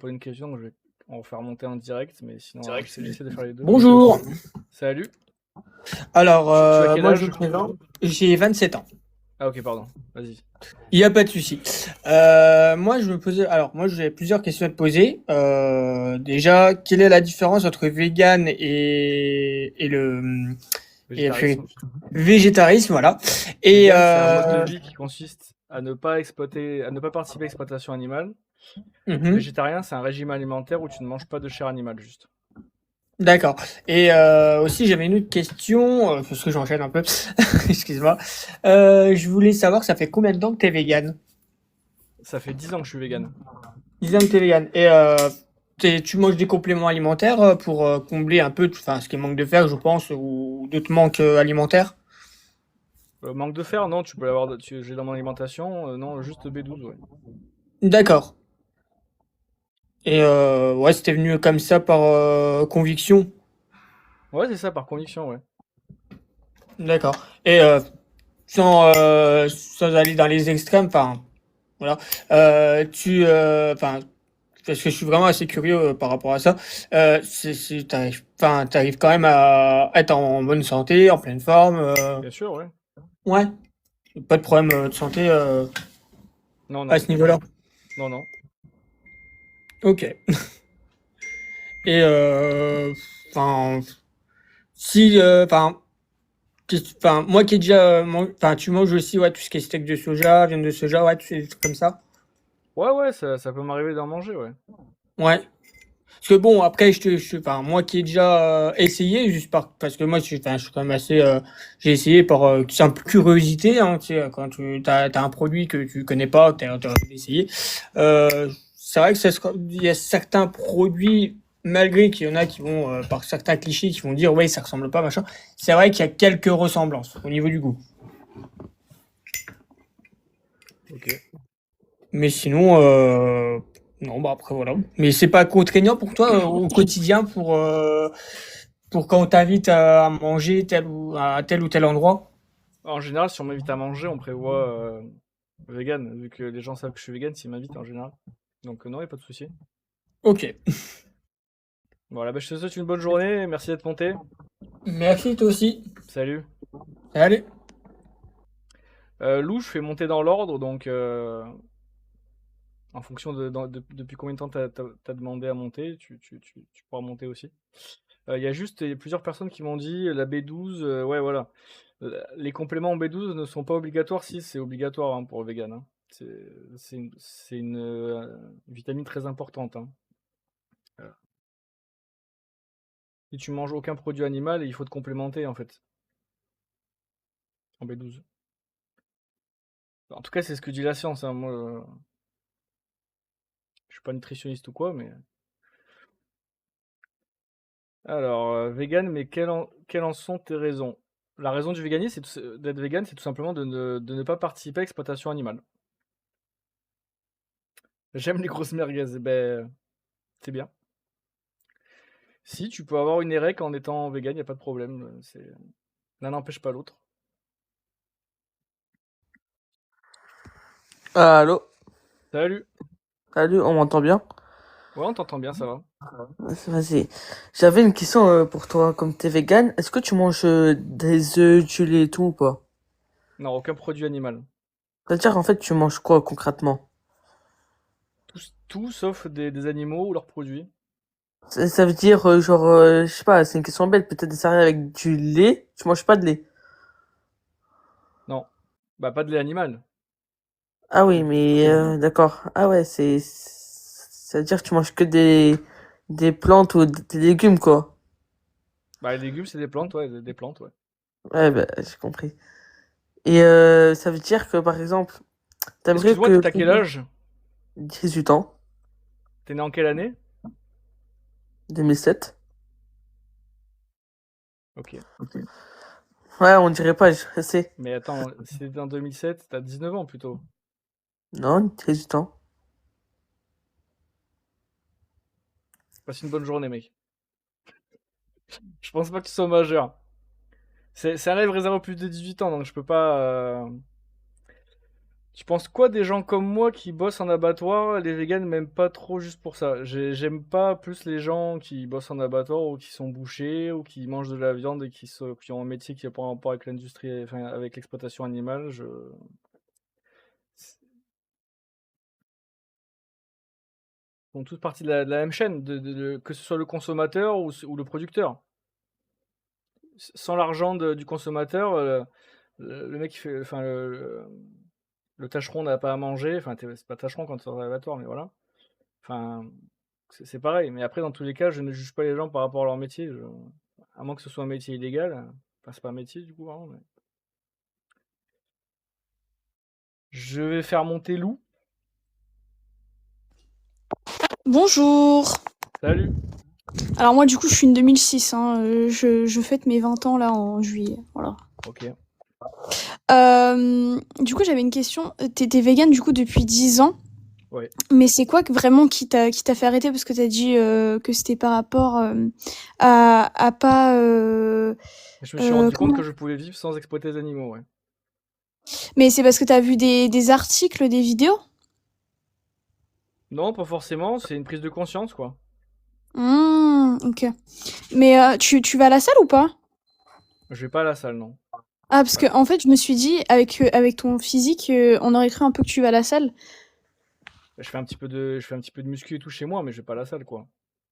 poser une question, donc je vais en faire monter en direct, mais sinon, j'essaie de faire les deux. Bonjour. Salut. Alors, Tu as quel moi âge? je me présente. J'ai 27 ans. Ah ok, pardon. Vas-y. Il n'y a pas de souci. Moi, je me posais. Alors, moi, j'ai plusieurs questions à te poser. Déjà, quelle est la différence entre vegan et le Végétarisme. végétarisme, voilà. Et Vegan, c'est un mode de vie qui consiste à ne pas participer à l'exploitation animale. mhm. Végétarien, c'est un régime alimentaire où tu ne manges pas de chair animale, juste. D'accord. Et aussi, j'avais une autre question, parce que j'enchaîne un peu. Excuse-moi. Je voulais savoir, ça fait combien de temps que t'es vegan? Ça fait 10 ans que je suis vegan. 10 ans que t'es vegan. Et tu manges des compléments alimentaires pour combler un peu ce qui manque de fer, je pense, ou d'autres manques alimentaires? Manque de fer, non, tu peux l'avoir. J'ai dans mon alimentation, non, juste B12, ouais. D'accord. Et ouais, c'était venu comme ça par conviction. Ouais, c'est ça, par conviction, ouais. D'accord. Et sans aller dans les extrêmes, enfin, voilà. Parce que je suis vraiment assez curieux par rapport à ça. T'arrives quand même à être en bonne santé, en pleine forme. Bien sûr, ouais. Ouais. Pas de problème de santé Non, à non. ce niveau-là. Non, non. Ok. Et enfin, si, moi qui ai déjà, tu manges aussi ouais tout ce qui est steak de soja, viande de soja, ouais, tous ces trucs comme ça. Ouais, ouais, ça peut m'arriver d'en manger, ouais. Ouais. Parce que bon, après, moi qui ai déjà essayé, juste parce que moi, je suis quand même assez, j'ai essayé par simple curiosité, hein, tu sais, quand t'as un produit que tu connais pas, que t'as envie d'essayer. C'est vrai que il y a certains produits, malgré qu'il y en a qui vont, par certains clichés, qui vont dire, ouais, ça ressemble pas, machin. C'est vrai qu'il y a quelques ressemblances au niveau du goût. Ok. Mais sinon, non, bah après voilà. Mais c'est pas contraignant pour toi au quotidien pour quand on t'invite à manger à tel ou tel endroit? En général, si on m'invite à manger, on prévoit vegan, vu que les gens savent que je suis vegan s'ils m'invitent en général. Donc non, y a pas de souci. Ok. Voilà, bah, je te souhaite une bonne journée, merci d'être monté. Merci toi aussi. Salut. Allez. Lou, je fais monter dans l'ordre, donc en fonction depuis combien de temps t'as demandé à monter, tu pourras monter aussi. Il y a plusieurs personnes qui m'ont dit la B12, ouais, voilà. Les compléments en B12 ne sont pas obligatoires, si c'est obligatoire hein, pour le vegan, hein. C'est une vitamine très importante, hein. Euh, Si tu manges aucun produit animal, il faut te complémenter en fait, en B12. En tout cas, c'est ce que dit la science, hein. Moi, je suis pas nutritionniste ou quoi, mais. Alors, vegan, mais quelles en sont tes raisons? La raison du véganisme, d'être vegan, c'est tout simplement de ne pas participer à l'exploitation animale. J'aime les grosses merguez, ben, c'est bien. Si, tu peux avoir une érec en étant vegan, y a pas de problème. L'un n'empêche pas l'autre. Allô, Salut! salut, on m'entend bien? Ouais, on t'entend bien, ça va. Vas-y. J'avais une question pour toi. Comme t'es vegan, est-ce que tu manges des œufs, du lait et tout ou pas? Non, aucun produit animal. C'est-à-dire, en fait, tu manges quoi concrètement? Tout sauf des animaux ou leurs produits. Ça veut dire, genre, je sais pas, c'est une question bête, peut-être des céréales avec du lait? Tu manges pas de lait? Non. Bah, pas de lait animal. Ah oui, mais d'accord. Ah ouais, ça veut dire que tu manges que des plantes ou des légumes, quoi. Bah, les légumes, c'est des plantes, ouais, des plantes, ouais. Ouais, bah, j'ai compris. Et ça veut dire que, par exemple, t'aimerais Excuse-moi, que t'as quel âge? 18 ans, T'es né en quelle année? 2007. Ok. Ouais, on dirait pas, je sais. Mais attends, si t'es en 2007, t'as 19 ans plutôt. Non, 18 ans. Passe une bonne journée, mec. Je pense pas que tu sois majeur. C'est un live réservé aux plus de 18 ans, donc je peux pas. Tu penses quoi des gens comme moi qui bossent en abattoir? Les véganes m'aiment pas trop juste pour ça. J'aime pas plus les gens qui bossent en abattoir ou qui sont bouchers ou qui mangent de la viande et qui ont un métier qui n'a pas rapport avec l'industrie, enfin avec l'exploitation animale. Ils font toutes partie de la même chaîne, que ce soit le consommateur ou le producteur. Sans l'argent du consommateur, le mec qui fait, enfin le tâcheron n'a pas à manger. Enfin, c'est pas tâcheron quand tu es dans l'abattoir, mais voilà. Enfin, c'est pareil. Mais après, dans tous les cas, je ne juge pas les gens par rapport à leur métier. À moins que ce soit un métier illégal. Enfin, c'est pas un métier du coup, vraiment. Je vais faire monter Lou. Bonjour. Salut. Alors moi du coup je suis une 2006, hein. Je fête mes 20 ans là en juillet, voilà. Ok. Du coup j'avais une question. T'es vegan du coup depuis 10 ans, Ouais. mais c'est quoi vraiment qui t'a fait arrêter? Parce que t'as dit que c'était par rapport à pas... Je me suis rendu compte comment... que je pouvais vivre sans exploiter les animaux, ouais. Mais c'est parce que t'as vu des articles, des vidéos? Non, pas forcément. C'est une prise de conscience, quoi. Ok. Mais tu vas à la salle ou pas? Je vais pas à la salle, non. Ah parce que en fait je me suis dit avec ton physique on aurait cru un peu que tu vas à la salle. Je fais un petit peu de muscu et tout chez moi, mais je vais pas à la salle, quoi.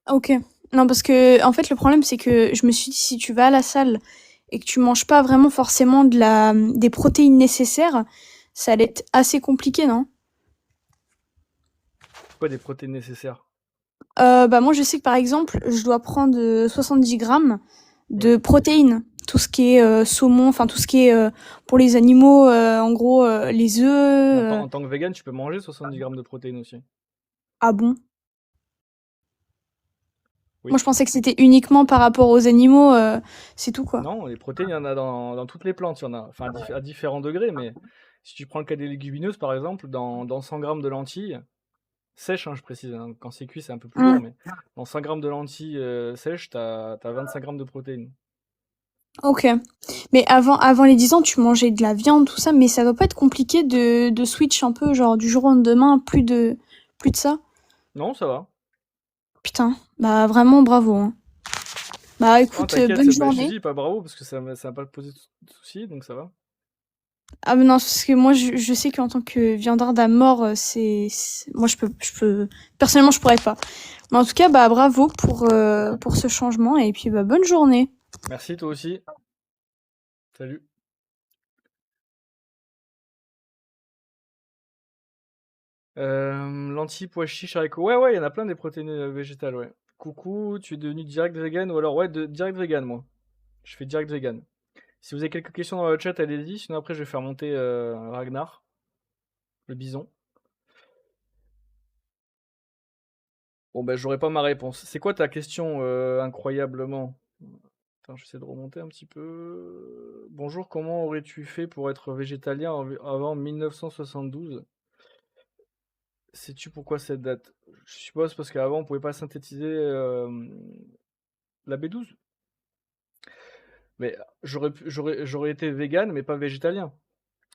Ok. Non, parce que, en fait, le problème, c'est que je me suis dit, si tu vas à la salle et que tu manges pas vraiment forcément des protéines nécessaires, ça allait être assez compliqué, non? Quoi, des protéines nécessaires? Bah, moi, je sais que par exemple, je dois prendre 70 grammes de protéines. Tout ce qui est saumon, enfin, tout ce qui est pour les animaux, en gros, les œufs. En tant que vegan, tu peux manger 70 grammes de protéines aussi. Ah bon? Oui. Moi, je pensais que c'était uniquement par rapport aux animaux, c'est tout, quoi. Non, les protéines, il y en a dans toutes les plantes, il y en a. Enfin, à différents degrés, mais si tu prends le cas des légumineuses, par exemple, dans 100 grammes de lentilles, sèches, hein, je précise, hein, quand c'est cuit, c'est un peu plus lourd, mais dans 100 grammes de lentilles sèches, t'as 25 grammes de protéines. Ok. Mais avant les 10 ans, tu mangeais de la viande, tout ça, mais ça doit pas être compliqué de switch un peu, genre du jour au lendemain, plus de ça? Non, ça va. Putain, bah vraiment bravo, hein. Bah Non, écoute, t'inquiète, bonne je te journée. dis pas bravo, parce que ça m'a pas posé de soucis, donc ça va. Ah mais non, parce que moi je sais qu'en tant que viandarde à mort, moi personnellement je pourrais pas. Mais en tout cas, bah bravo pour ce changement et puis bah bonne journée. Merci, toi aussi. Salut. Lentilles, pois chiches, haricots. Ouais, il y en a plein des protéines végétales, ouais. Coucou, tu es devenu direct vegan ou alors ouais, direct vegan moi. Je fais direct vegan. Si vous avez quelques questions dans le chat, allez-y. Sinon après je vais faire monter Ragnar, le bison. Bon ben j'aurai pas ma réponse. C'est quoi ta question incroyablement? Attends, j'essaie de remonter un petit peu. Bonjour, comment aurais-tu fait pour être végétalien avant 1972? Sais-tu pourquoi cette date? Je suppose parce qu'avant on pouvait pas synthétiser la B12. Mais j'aurais été vegan, mais pas végétalien.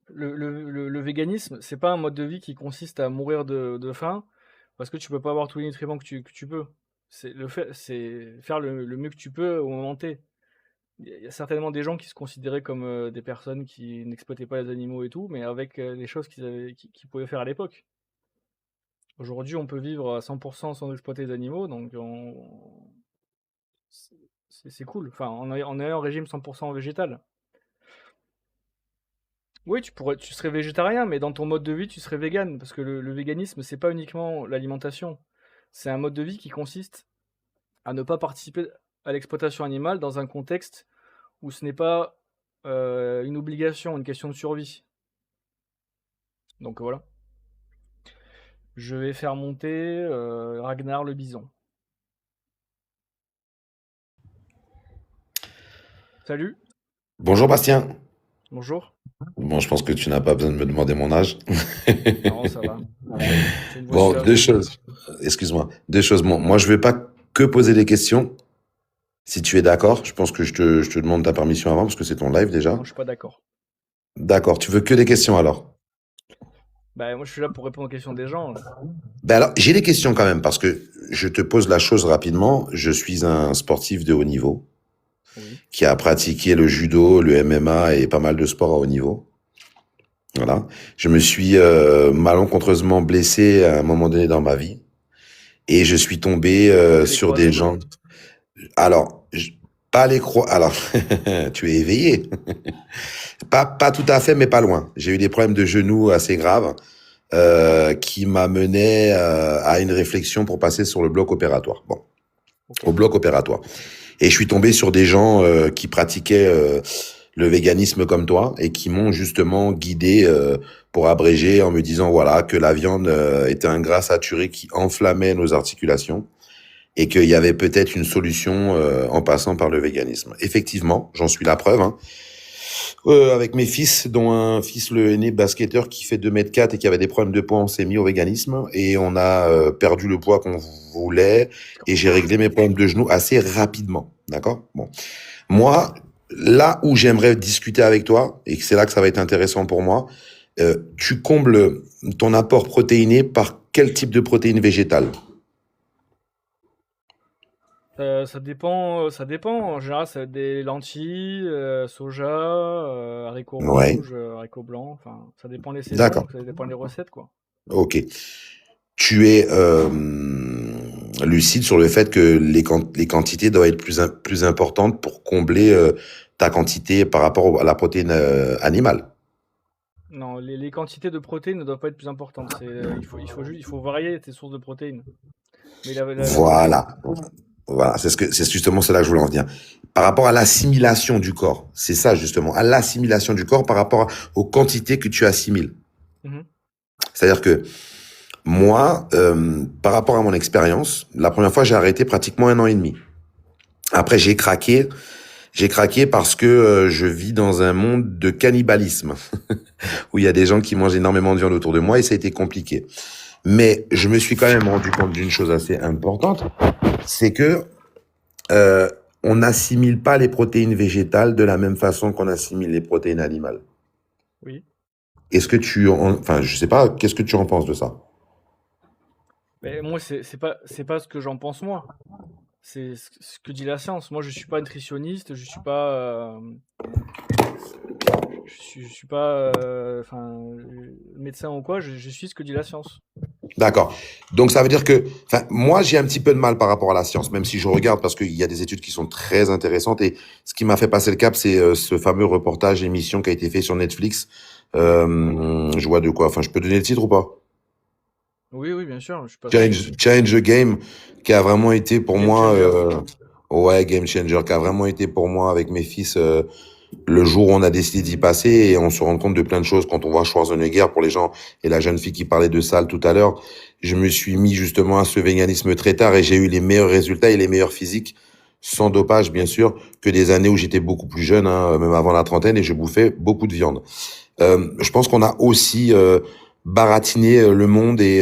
Le véganisme, c'est pas un mode de vie qui consiste à mourir de faim parce que tu peux pas avoir tous les nutriments que tu peux. C'est faire le mieux que tu peux au moment T. Il y a certainement des gens qui se considéraient comme des personnes qui n'exploitaient pas les animaux et tout, mais avec les choses qu'ils pouvaient faire à l'époque. Aujourd'hui, on peut vivre à 100% sans exploiter les animaux, donc c'est cool. Enfin, on est en régime 100% végétal. Oui, tu serais végétarien, mais dans ton mode de vie, tu serais vegan, parce que le véganisme, c'est pas uniquement l'alimentation. C'est un mode de vie qui consiste à ne pas participer à l'exploitation animale dans un contexte où ce n'est pas une obligation, une question de survie. Donc voilà. Je vais faire monter Ragnar le bison. Salut, Bonjour Bastien. bonjour. Bon, je pense que tu n'as pas besoin de me demander mon âge. Non, ça va. J'ai une voix Bon, suave. deux choses. Excuse-moi. Deux choses. Bon, moi, je vais pas que poser des questions. Si tu es d'accord, je pense que je te demande ta permission avant parce que c'est ton live déjà. Non, je suis pas d'accord. D'accord. Tu veux que des questions alors? Bah, moi, je suis là pour répondre aux questions des gens. Ben alors, j'ai des questions quand même, parce que je te pose la chose rapidement. Je suis un sportif de haut niveau Oui. qui a pratiqué le judo, le MMA et pas mal de sports à haut niveau. Voilà. Je me suis malencontreusement blessé à un moment donné dans ma vie et je suis tombé Les sur des croisés. gens. Alors, pas les croix. Alors, tu es éveillé. Pas tout à fait, mais pas loin. J'ai eu des problèmes de genoux assez graves qui m'amenaient à une réflexion pour passer sur le bloc opératoire. Bon, Ok. au bloc opératoire. Et je suis tombé sur des gens qui pratiquaient le véganisme comme toi et qui m'ont justement guidé pour abréger en me disant voilà que la viande était un gras saturé qui enflammait nos articulations et qu'il y avait peut-être une solution en passant par le véganisme. Effectivement, j'en suis la preuve. Hein. Avec mes fils, dont un fils le aîné basketteur qui fait 2,4 m et qui avait des problèmes de poids, on s'est mis au véganisme et on a perdu le poids qu'on voulait et j'ai réglé mes problèmes de genoux assez rapidement. D'accord? Bon. Moi, là où j'aimerais discuter avec toi, et c'est là que ça va être intéressant pour moi, tu combles ton apport protéiné par quel type de protéines végétales? Ça dépend, ça dépend. En général, ça va être des lentilles, soja, haricots Ouais, rouges, haricots blancs. Enfin, ça dépend des saisons, d'accord. ça dépend des recettes, quoi. Ok. Tu es lucide sur le fait que les quantités doivent être plus importantes pour combler ta quantité par rapport à la protéine animale. Non, les quantités de protéines ne doivent pas être plus importantes. Il faut varier tes sources de protéines. Mais Voilà. Voilà, c'est justement cela que je voulais en venir. Par rapport à l'assimilation du corps, c'est ça justement, à l'assimilation du corps par rapport aux quantités que tu assimiles. Mhm. C'est-à-dire que moi, par rapport à mon expérience, la première fois j'ai arrêté pratiquement 1 an et demi. Après j'ai craqué. J'ai craqué parce que je vis dans un monde de cannibalisme où il y a des gens qui mangent énormément de viande autour de moi et ça a été compliqué. Mais je me suis quand même rendu compte d'une chose assez importante, c'est que euh, on n'assimile pas les protéines végétales de la même façon qu'on assimile les protéines animales. Oui. Est-ce que enfin, je sais pas, qu'est-ce que tu en penses de ça? Mais moi, c'est pas ce que j'en pense moi. C'est ce que dit la science. Moi, je suis pas nutritionniste, je suis pas, je suis pas, enfin, médecin ou quoi. Je suis ce que dit la science. D'accord. Donc ça veut dire que, enfin, moi j'ai un petit peu de mal par rapport à la science, même si je regarde parce qu'il y a des études qui sont très intéressantes et ce qui m'a fait passer le cap, c'est ce fameux reportage émission qui a été fait sur Netflix. Je vois de quoi. Enfin, je peux donner le titre ou pas? Oui, oui, bien sûr. Je suis pas. Change the Game, qui a vraiment été pour Game moi, changer. ouais, Game Changer, qui a vraiment été pour moi avec mes fils le jour où on a décidé d'y passer et on se rend compte de plein de choses quand on voit Schwarzenegger pour les gens et la jeune fille qui parlait de ça tout à l'heure. Je me suis mis justement à ce véganisme très tard et j'ai eu les meilleurs résultats et les meilleurs physiques, sans dopage bien sûr, que des années où j'étais beaucoup plus jeune, hein, même avant la trentaine et je bouffais beaucoup de viande. Je pense qu'on a aussi baratiné le monde et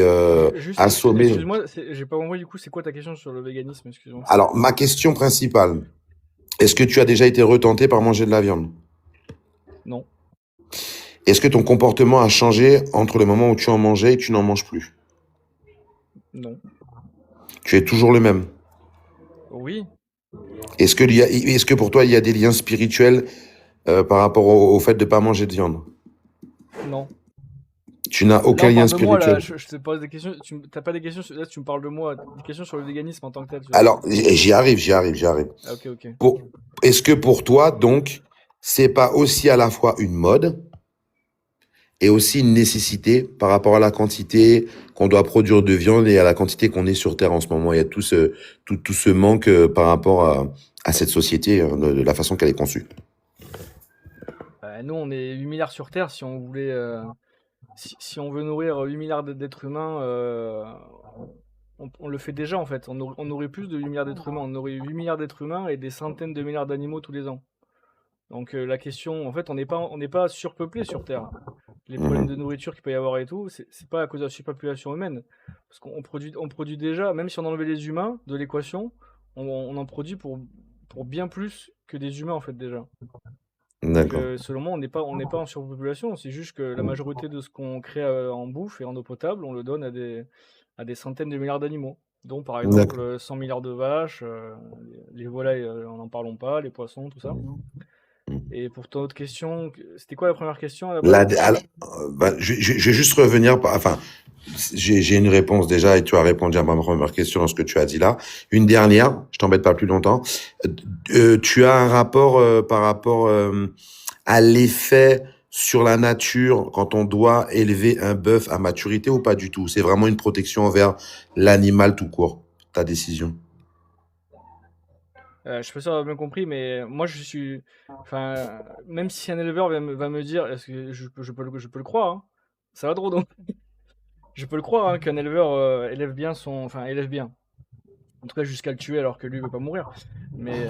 Juste, assommé. excuse-moi, j'ai pas compris du coup, c'est quoi ta question sur le véganisme, excuse-moi. Alors, ma question principale, est-ce que tu as déjà été retenté par manger de la viande? Non, Est-ce que ton comportement a changé entre le moment où tu en mangeais et tu n'en manges plus? non. Tu es toujours le même. Oui, Est-ce que pour toi, il y a des liens spirituels par rapport au fait de ne pas manger de viande? non. Tu n'as Là, aucun on lien parle de moi, là, spirituel. je te pose des questions, t'as pas des questions, là, tu me parles de moi, des questions sur le véganisme en tant que tel. Alors, j'y arrive. Ah, ok, ok. Est-ce que pour toi, donc, c'est pas aussi à la fois une mode et aussi une nécessité par rapport à la quantité qu'on doit produire de viande et à la quantité qu'on est sur Terre en ce moment? Il y a tout ce manque par rapport à cette société, de la façon qu'elle est conçue. Nous, on est 8 milliards sur Terre, si on voulait, si on veut nourrir 8 milliards d'êtres humains, on le fait déjà en fait. On aurait plus de 8 milliards d'êtres humains, on aurait 8 milliards d'êtres humains et des centaines de milliards d'animaux tous les ans. Donc la question, en fait, on n'est pas surpeuplé sur Terre. Les problèmes de Mhm. nourriture qu'il peut y avoir et tout, c'est pas à cause de la surpopulation humaine. Parce on produit déjà, même si on enlevait les humains de l'équation, on en produit pour bien plus que des humains en fait déjà. Donc, D'accord. selon moi, on n'est pas en surpopulation. C'est juste que la majorité de ce qu'on crée en bouffe et en eau potable, on le donne à des centaines de milliards d'animaux. Dont, par exemple, D'accord. 100 milliards de vaches, les volailles, n'en parlons pas, les poissons, tout ça. Et pour ton autre question, c'était quoi la première question à la base? Je vais juste revenir, enfin, j'ai une réponse déjà et tu as répondu à ma première question dans ce que tu as dit là. Une dernière, je t'embête pas plus longtemps. Tu as un rapport par rapport à l'effet sur la nature quand on doit élever un bœuf à maturité ou pas du tout? C'est vraiment une protection envers l'animal tout court, ta décision. Je sais pas si on a bien compris, mais moi enfin, même si un éleveur va me dire, est-ce que je peux le croire, hein. Ça va trop donc. Je peux le croire, hein, qu'un éleveur élève bien. En tout cas, jusqu'à le tuer alors que lui veut pas mourir. Mais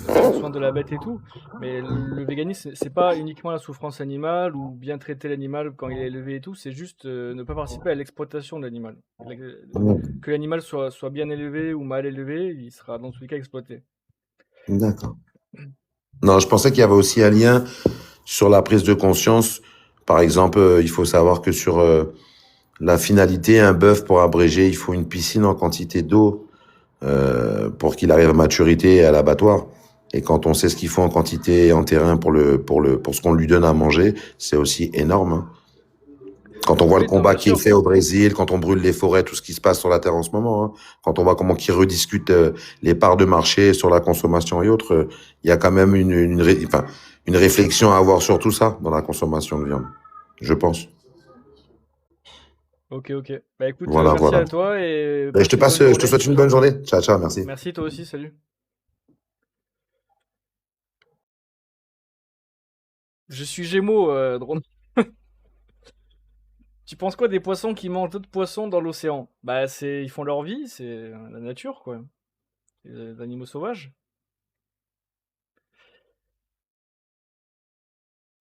prendre soin de la bête et tout. Mais le véganisme, c'est pas uniquement la souffrance animale ou bien traiter l'animal quand il est élevé et tout. C'est juste ne pas participer à l'exploitation de l'animal. Que l'animal soit bien élevé ou mal élevé, il sera dans tous les cas exploité. D'accord. Non, je pensais qu'il y avait aussi un lien sur la prise de conscience. Par exemple, il faut savoir que sur la finalité, un bœuf pour abréger, il faut une piscine en quantité d'eau pour qu'il arrive à maturité et à l'abattoir. Et quand on sait ce qu'il faut en quantité en terrain pour ce qu'on lui donne à manger, c'est aussi énorme, hein. Quand on voit le Oui, non, combat bien qui est sûr. fait au Brésil, quand on brûle les forêts, tout ce qui se passe sur la Terre en ce moment, hein, quand on voit comment ils rediscutent les parts de marché sur la consommation et autres, il y a quand même une réflexion à avoir sur tout ça dans la consommation de viande, je pense. Ok, ok. Bah écoute, Voilà, merci voilà. à toi et Et passe une bonne je te journée. souhaite une bonne journée. Ciao, ciao, merci. Merci toi aussi, salut. Je suis Gémeaux, drôle. Tu penses quoi des poissons qui mangent d'autres poissons dans l'océan? Bah ils font leur vie, c'est la nature quoi. Les animaux sauvages.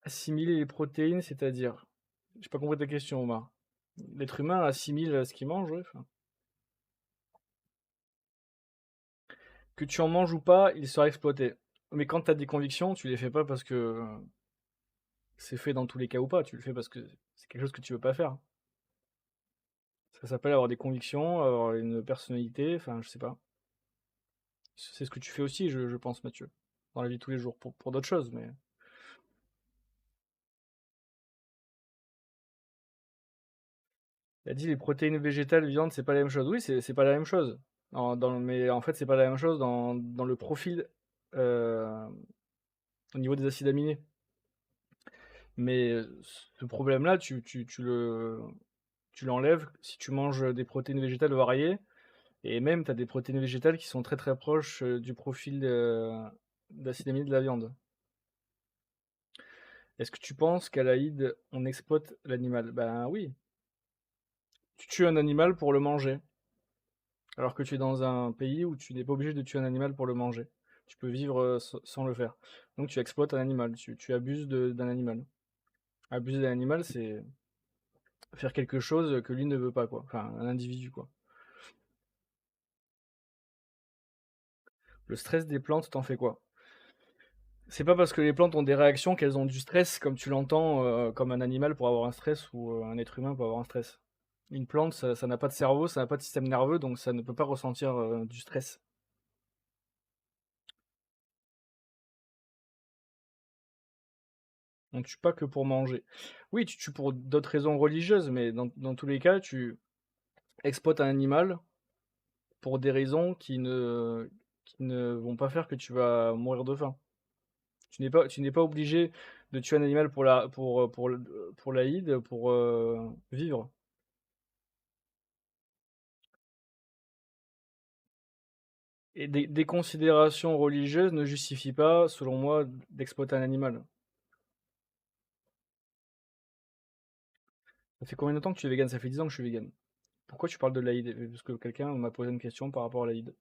Assimiler les protéines, c'est-à-dire? J'ai pas compris ta question, Omar. L'être humain assimile ce qu'il mange, ouais. Enfin, que tu en manges ou pas, il sera exploité. Mais quand t'as des convictions, tu les fais pas parce que c'est fait dans tous les cas ou pas. Tu le fais parce que c'est quelque chose que tu veux pas faire. Ça s'appelle avoir des convictions, avoir une personnalité, enfin, je sais pas. C'est ce que tu fais aussi, je pense, Mathieu, dans la vie de tous les jours, pour d'autres choses, mais. Il a dit les protéines végétales, viande, c'est pas la même chose. Oui, c'est pas la même chose. Mais en fait, c'est pas la même chose dans le profil euh, au niveau des acides aminés. Mais ce problème-là, tu l'enlèves si tu manges des protéines végétales variées. Et même, tu as des protéines végétales qui sont très très proches du profil d'acides aminés de la viande. Est-ce que tu penses qu'à l'Aïd, on exploite l'animal? Ben oui. Tu tues un animal pour le manger. Alors que tu es dans un pays où tu n'es pas obligé de tuer un animal pour le manger. Tu peux vivre sans le faire. Donc tu exploites un animal, tu abuses d'un animal. Abuser d'un animal, c'est faire quelque chose que lui ne veut pas, quoi. Enfin, un individu, quoi. Le stress des plantes, t'en fais quoi? C'est pas parce que les plantes ont des réactions qu'elles ont du stress, comme tu l'entends, comme un animal pour avoir un stress ou un être humain pour avoir un stress. Une plante, ça n'a pas de cerveau, ça n'a pas de système nerveux, donc ça ne peut pas ressentir du stress. On ne tue pas que pour manger. Oui, tu tues pour d'autres raisons religieuses, mais dans tous les cas, tu exploites un animal pour des raisons qui ne vont pas faire que tu vas mourir de faim. Tu n'es pas obligé de tuer un animal pour l'Aïd, pour vivre. Et des considérations religieuses ne justifient pas, selon moi, d'exploiter un animal. Ça fait combien de temps que tu es vegan? Ça fait 10 ans que je suis vegan. Pourquoi tu parles de l'Aïd? Parce que quelqu'un m'a posé une question par rapport à l'Aïd.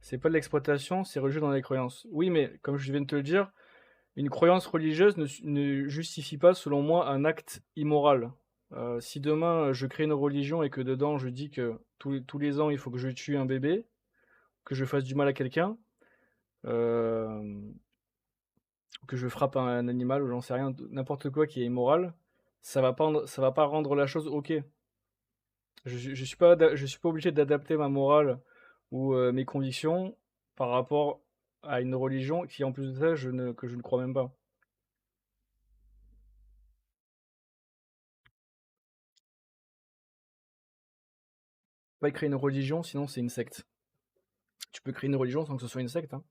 C'est pas de l'exploitation, c'est religieux dans les croyances. Oui, mais comme je viens de te le dire, une croyance religieuse ne justifie pas, selon moi, un acte immoral. Si demain je crée une religion et que dedans je dis que tous les ans il faut que je tue un bébé, que je fasse du mal à quelqu'un, euh, que je frappe un animal ou j'en sais rien, n'importe quoi qui est immoral, ça va pas rendre la chose ok. Je suis pas obligé d'adapter ma morale ou mes convictions par rapport à une religion qui, en plus de ça, que je ne crois même pas. Pas créer une religion, sinon c'est une secte. Tu peux créer une religion sans que ce soit une secte, hein.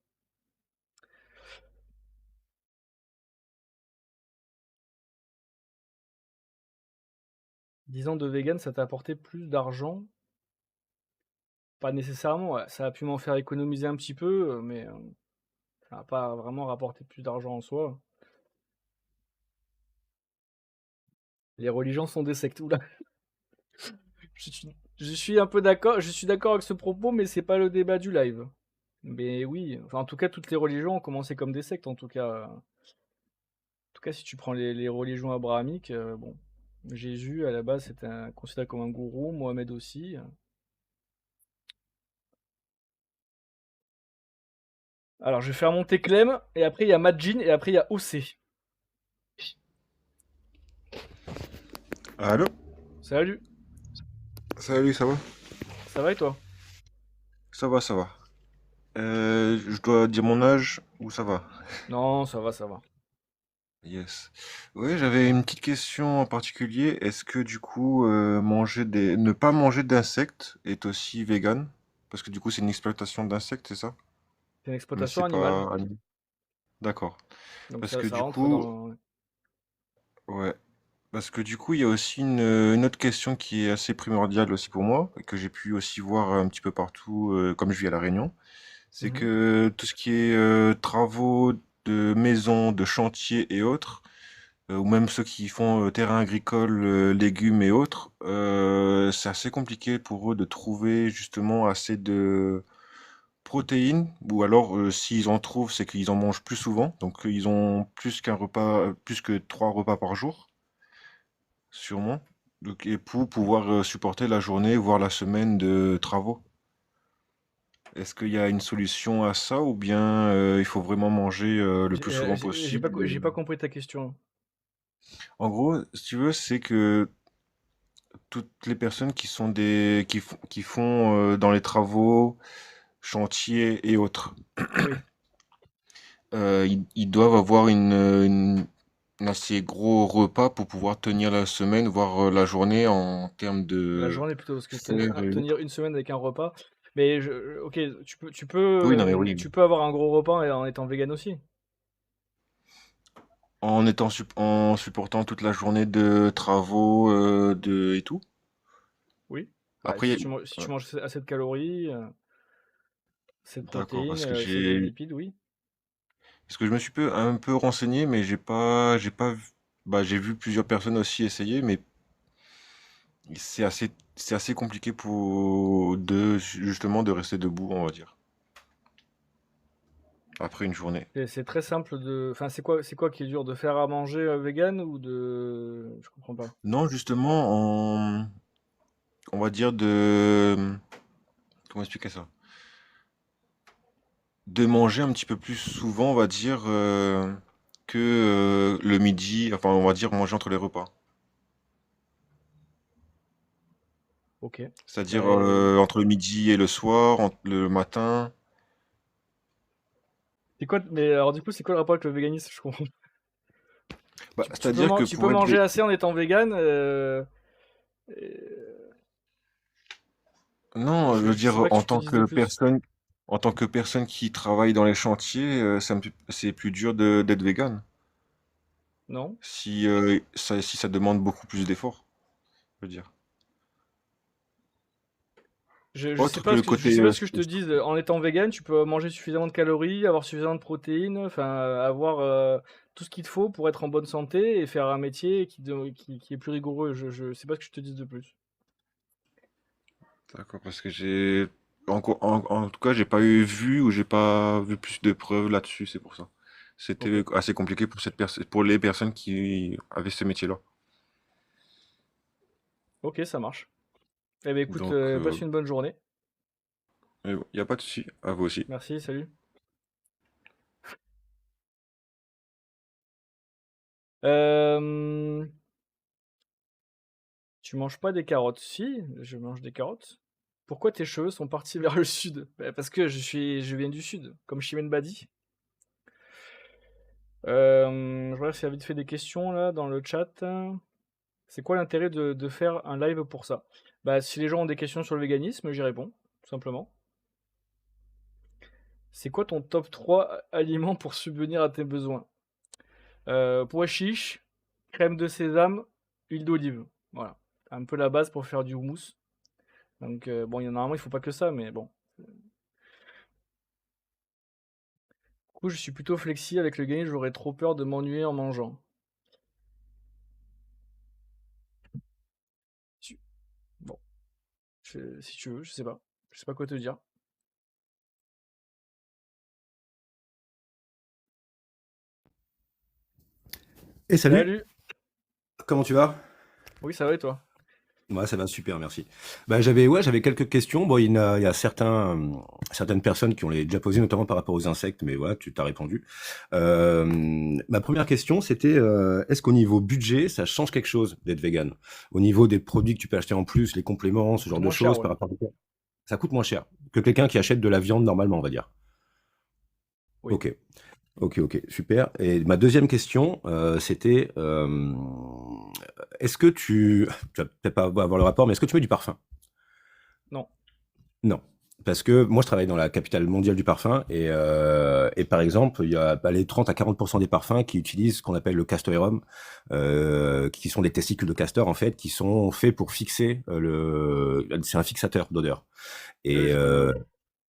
10 ans de vegan, ça t'a apporté plus d'argent? Pas nécessairement, ouais. Ça a pu m'en faire économiser un petit peu, mais ça n'a pas vraiment rapporté plus d'argent en soi. Les religions sont des sectes. Oula, je suis un peu d'accord, je suis d'accord avec ce propos, mais c'est pas le débat du live. Mais oui, enfin, en tout cas, toutes les religions ont commencé comme des sectes, en tout cas. En tout cas, si tu prends les religions abrahamiques, bon, Jésus, à la base, c'était considéré comme un gourou, Mohamed aussi. Alors, je vais faire monter Clem, et après, il y a Majin, et après, il y a OC. Allô? Salut, Salut, ça va? ça va et toi? Ça va, ça va. Je dois dire mon âge ou ça va? Non, ça va, ça va. Yes. Oui, j'avais une petite question en particulier. Est-ce que du coup, ne pas manger d'insectes est aussi vegan? Parce que du coup, c'est une exploitation d'insectes, c'est ça? C'est une Mais exploitation c'est animale, pas... D'accord. donc Parce que ça du rentre coup, dans... ouais. Parce que du coup, il y a aussi une autre question qui est assez primordiale aussi pour moi, et que j'ai pu aussi voir un petit peu partout, comme je vis à La Réunion. C'est Mhm. que tout ce qui est travaux de maison, de chantier et autres, ou même ceux qui font terrain agricole, légumes et autres, c'est assez compliqué pour eux de trouver justement assez de protéines, ou alors s'ils en trouvent, c'est qu'ils en mangent plus souvent, donc ils ont plus qu'un repas, plus que 3 repas par jour, sûrement, donc, et pour pouvoir supporter la journée, voire la semaine de travaux. Est-ce qu'il y a une solution à ça ou bien il faut vraiment manger le plus souvent possible? J'ai pas compris ta question. En gros, si tu veux, c'est que toutes les personnes qui sont qui font dans les travaux, chantiers et autres, Oui, ils doivent avoir un assez gros repas pour pouvoir tenir la semaine, voire la journée en termes la de journée plutôt, parce que fer et tenir autres. une semaine avec un repas. Mais ok, Oui, non mais oui. tu peux avoir un gros repas en étant vegan aussi. En supportant toute la journée de travaux et tout. Oui. Bah, Après, si tu manges assez de calories, assez de d'accord, protéines, assez de lipides, oui. parce que je me suis un peu renseigné, mais j'ai pas, bah, j'ai vu plusieurs personnes aussi essayer, mais c'est assez compliqué justement, de rester debout, on va dire, après une journée. C'est très simple de. Enfin, c'est quoi qui est dur de faire à manger vegan ou de. Je comprends pas. Non, justement, on va dire comment expliquer ça? De manger un petit peu plus souvent, on va dire, que le midi, enfin, on va dire manger entre les repas. Ok. C'est-à-dire Ben, entre le midi et le soir, le matin. c'est quoi, mais alors du coup, c'est quoi le rapport avec le véganisme? Je comprends. Bah, c'est-à-dire que Tu peux pour manger assez en étant vegan. Non, je veux Je sais dire, pas que tu te dises de plus. en tant que personne qui travaille dans les chantiers, c'est plus dur d'être vegan. Non? Si ça demande beaucoup plus d'efforts, je veux dire. Je sais Autre que pas le je côté, sais pas ce que je te dise. En étant vegan, tu peux manger suffisamment de calories, avoir suffisamment de protéines, enfin avoir tout ce qu'il te faut pour être en bonne santé et faire un métier qui est plus rigoureux. Je sais pas ce que je te dise de plus. d'accord, parce que en tout cas, j'ai pas vu ou j'ai pas vu plus de preuves là-dessus, c'est pour ça. Ok. C'était assez compliqué pour pour les personnes qui avaient ce métier-là. Ok, ça marche. Eh ben écoute, Donc, passe une bonne journée. il n'y a pas de souci, à vous aussi. Merci, salut. Euh, Tu manges pas des carottes? Si, je mange des carottes. Pourquoi tes cheveux sont partis vers le sud? Bah, parce que je viens du sud, comme Chimène Badi. Je regarde s'il y a vite fait des questions là dans le chat. C'est quoi l'intérêt de faire un live pour ça? Bah, si les gens ont des questions sur le véganisme, j'y réponds, tout simplement. C'est quoi ton top 3 aliments pour subvenir à tes besoins? Pois chiche, crème de sésame, huile d'olive. Voilà. Un peu la base pour faire du houmous. Donc, bon, normalement, il faut pas que ça, mais bon. Du coup, je suis plutôt flexi avec le veganisme, j'aurais trop peur de m'ennuyer en mangeant. Tu- Bon, si tu veux, je sais pas. Je sais pas quoi te dire. Et salut, Salut! comment tu vas? Oui, ça va et toi? Moi, ça va super, merci. J'avais quelques questions. Bon, il y a certaines personnes qui ont les déjà posées, notamment par rapport aux insectes, mais voilà, tu t'as répondu. Ma première question, c'était est-ce qu'au niveau budget, ça change quelque chose d'être vegan? Au niveau des produits que tu peux acheter en plus, les compléments, ce C'est genre de moins cher, choses, ouais. par rapport à... Ça coûte moins cher que quelqu'un qui achète de la viande normalement, on va dire. Oui. Ok. Ok, super. Et ma deuxième question, c'était, est-ce que tu vas peut-être pas avoir le rapport, mais est-ce que tu mets du parfum? Non. Non, parce que moi je travaille dans la capitale mondiale du parfum et par exemple il y a les 30 à 40% des parfums qui utilisent ce qu'on appelle le castoreum, qui sont des testicules de castor en fait, qui sont faits pour fixer c'est un fixateur d'odeur. Oui, Et je connais, ouais.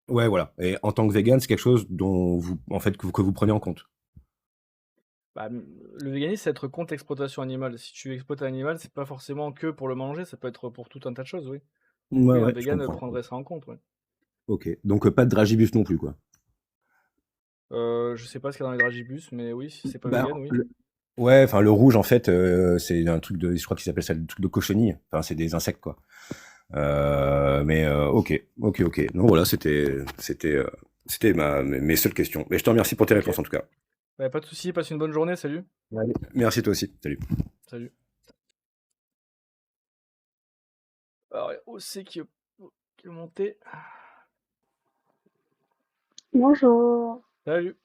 ouais voilà. Et en tant que vegan, c'est quelque chose dont vous en fait que vous prenez en compte. Bah, le véganisme, c'est être contre l'exploitation animale. Si tu exploites un animal, c'est pas forcément que pour le manger, ça peut être pour tout un tas de choses, oui. Donc Ouais oui, un ouais, je vegan comprends. prendrait ça en compte, ouais. Ok, donc pas de dragibus non plus quoi. Je sais pas ce qu'il y a dans les dragibus, mais oui, si c'est pas Ben, vegan, oui. ouais, enfin le rouge en fait, c'est un truc je crois qu'ils appellent ça le truc de cochenille. Enfin c'est des insectes quoi. Ok. Non voilà, c'était mes seules questions. Mais je te remercie pour tes Ok. réponses en tout cas. Bah, pas de soucis, passe une bonne journée, salut. Allez. Merci toi aussi. Salut. Salut. Alors, OC qui est monté. Bonjour, Salut.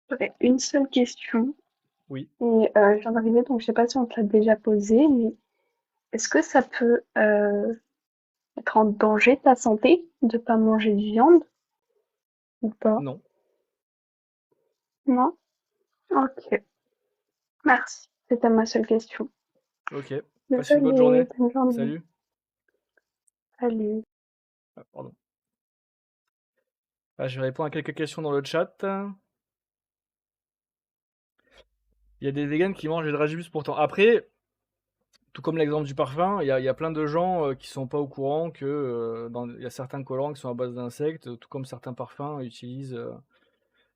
j'aurais une seule question Oui. et je viens d'arriver donc je sais pas si on te l'a déjà posé, mais est-ce que ça peut mettre en danger ta santé de pas manger de viande ou pas? Non. Non? Ok, merci. C'était ma seule question. Ok. Passe une bonne Désolée, journée. bonne journée. Salut. Salut. Ah, pardon. Ah, je vais répondre à quelques questions dans le chat. Il y a des vegans qui mangent des dragibus pourtant. Après, tout comme l'exemple du parfum, il y a plein de gens qui sont pas au courant que il y a certains colorants qui sont à base d'insectes, tout comme certains parfums utilisent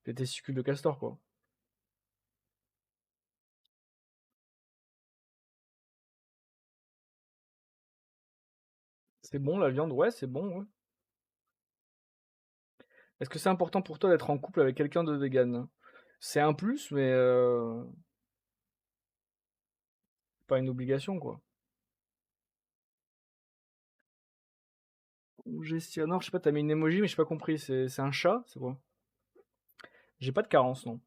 des testicules de castor, quoi. C'est bon la viande? Ouais, c'est bon, ouais. Est-ce que c'est important pour toi d'être en couple avec quelqu'un de vegan? C'est un plus, mais pas une obligation, quoi. Ou gestionnaire, je sais pas, t'as mis une emoji, mais j'ai pas compris. C'est un chat? C'est quoi? J'ai pas de carence, non.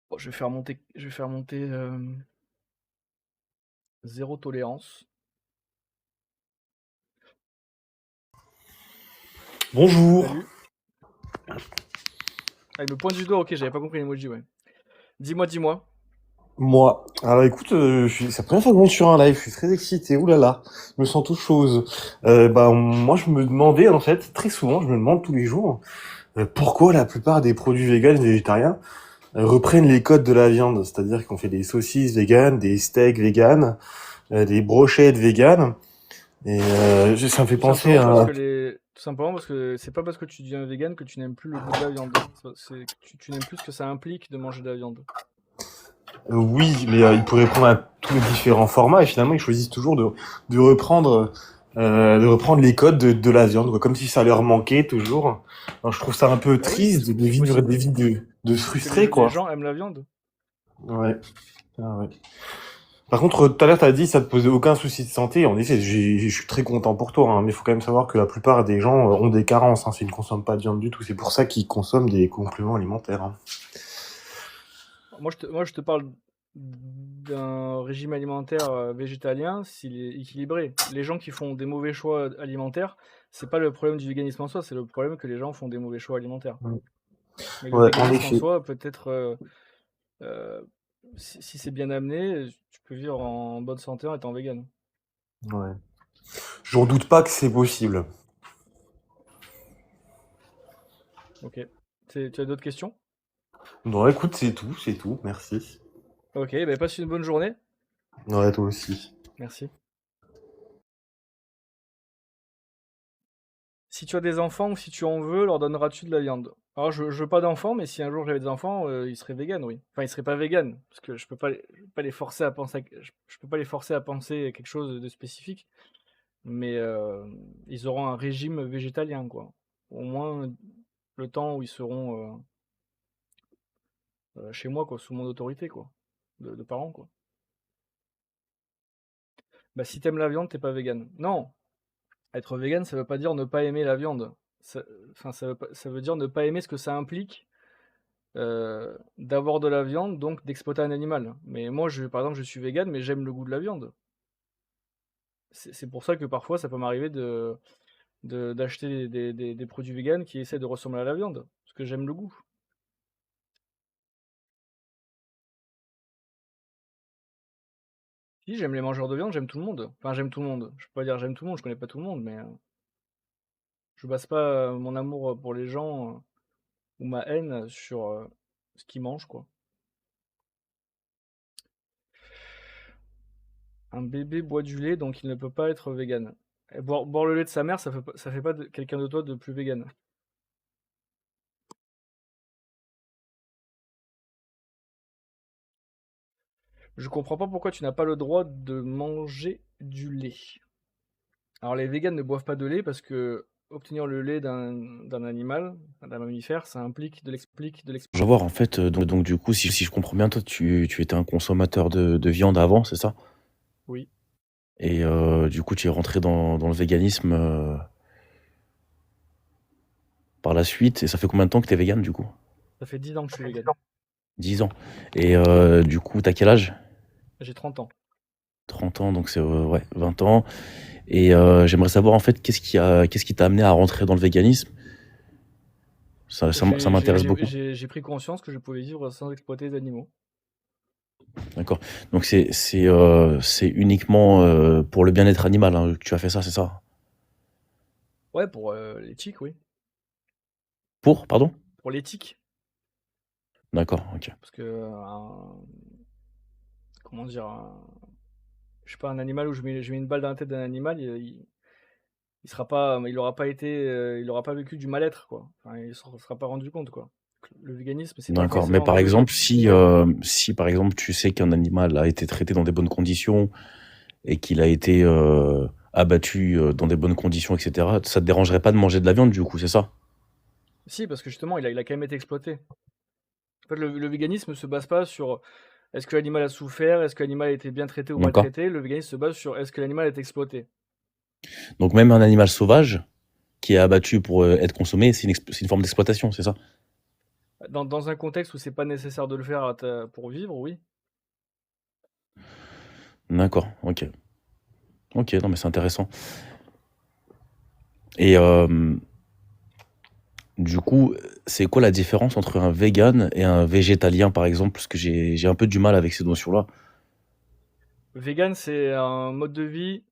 Bon, je vais faire monter zéro tolérance. Bonjour. Salut. Ah, il me pointe du doigt, ok, j'avais pas compris l'emoji, ouais. Dis-moi. Moi, alors écoute, c'est la première fois que je monte sur un live, je suis très excité, oulala, je me sens toute chose. Moi je me demandais, en fait, très souvent, je me demande tous les jours, pourquoi la plupart des produits véganes et végétariens reprennent les codes de la viande, c'est-à-dire qu'on fait des saucisses véganes, des steaks véganes, des brochettes véganes, et ça me fait Tout penser simplement parce à... que tout simplement parce que c'est pas parce que tu deviens vegan que tu n'aimes plus le goût de la viande. C'est que tu n'aimes plus ce que ça implique de manger de la viande. Oui, mais ils pourraient prendre tous les différents formats et finalement ils choisissent toujours de reprendre les codes de la viande, quoi, comme si ça leur manquait toujours. Alors, je trouve ça un peu Bah oui, triste de c'est vivre possible. des vies de se Parce que frustrer, les quoi. gens aiment la viande. Ouais. Ah ouais. Par contre, tout à l'heure, t'as dit ça te posait aucun souci de santé. En effet, je suis très content pour toi, hein, mais il faut quand même savoir que la plupart des gens ont des carences, hein, s'ils ne consomment pas de viande du tout. C'est pour ça qu'ils consomment des compléments alimentaires, hein. Moi, je te parle d'un régime alimentaire végétalien s'il est équilibré. Les gens qui font des mauvais choix alimentaires, c'est pas le problème du véganisme en soi, c'est le problème que les gens font des mauvais choix alimentaires. Mm. Mais le Ouais, en véganisme en effet. soi, peut-être, si c'est bien amené, tu peux vivre en bonne santé en étant vegan. Ouais. J'en doute pas que c'est possible. Ok. Tu as d'autres questions? Non, écoute, c'est tout. Merci. Ok, bah passe une bonne journée. Ouais, toi aussi. Merci. Si tu as des enfants ou si tu en veux, leur donneras-tu de la viande? Alors, je veux pas d'enfants, mais si un jour j'avais des enfants, ils seraient véganes, oui. Enfin, ils seraient pas véganes, parce que je peux pas les forcer à penser je peux pas les forcer à penser à quelque chose de spécifique, mais ils auront un régime végétalien, quoi. Au moins le temps où ils seront chez moi, quoi, sous mon autorité, quoi, de parents, quoi. Bah, si t'aimes la viande, t'es pas végane. Non, être vegan, ça veut pas dire ne pas aimer la viande. Enfin, ça veut dire ne pas aimer ce que ça implique d'avoir de la viande, donc d'exploiter un animal. Mais moi, par exemple, je suis vegan, mais j'aime le goût de la viande. C'est pour ça que parfois, ça peut m'arriver d'acheter des produits véganes qui essaient de ressembler à la viande, parce que j'aime le goût. Si, j'aime les mangeurs de viande, j'aime tout le monde. Enfin, j'aime tout le monde. Je peux pas dire j'aime tout le monde, je connais pas tout le monde, mais je base pas mon amour pour les gens ou ma haine sur ce qu'ils mangent, quoi. Un bébé boit du lait, donc il ne peut pas être vegan. Et boire le lait de sa mère, ça fait pas de quelqu'un de toi de plus vegan. Je comprends pas pourquoi tu n'as pas le droit de manger du lait. Alors les végans ne boivent pas de lait parce que obtenir le lait d'un animal, d'un mammifère, ça implique de l'explique. Je veux voir, en fait, donc du coup, si je comprends bien, toi, tu étais un consommateur de viande avant, c'est ça? Oui, Et du coup, tu es rentré dans le véganisme par la suite. Et ça fait combien de temps que tu es vegan, du coup? ça fait 10 ans que je suis vegan. 10 ans. Et du coup, t'as quel âge? J'ai 30 ans. 30 ans, donc c'est ouais, 20 ans. Et j'aimerais savoir, en fait, qu'est-ce qui t'a amené à rentrer dans le véganisme? Ça m'intéresse beaucoup. J'ai pris conscience que je pouvais vivre sans exploiter les animaux. D'accord. Donc c'est uniquement pour le bien-être animal, hein, que tu as fait ça, c'est ça? Ouais, pour l'éthique, oui. Pardon? Pour l'éthique. D'accord, ok. Parce que, comment dire, je sais pas, un animal où je mets une balle dans la tête d'un animal, il sera pas, il aura pas été, il aura pas vécu du mal-être, quoi. Enfin, il s'en sera pas rendu compte, quoi. Le véganisme, c'est pas D'accord. Mais forcément par dans exemple, si par exemple tu sais qu'un animal a été traité dans des bonnes conditions et qu'il a été abattu dans des bonnes conditions, etc., ça te dérangerait pas de manger de la viande, du coup, c'est ça? Si, parce que justement, il a quand même été exploité. En fait, le véganisme se base pas sur est-ce que l'animal a souffert, est-ce que l'animal a été bien traité ou D'accord. maltraité. Le véganisme se base sur est-ce que l'animal est exploité. Donc même un animal sauvage qui est abattu pour être consommé, c'est une forme d'exploitation, c'est ça? Dans un contexte où c'est pas nécessaire de le faire pour vivre, oui. D'accord, ok. Ok, non mais c'est intéressant. Et du coup, c'est quoi la différence entre un vegan et un végétalien, par exemple? Parce que j'ai un peu du mal avec ces notions-là. Vegan, c'est un mode de vie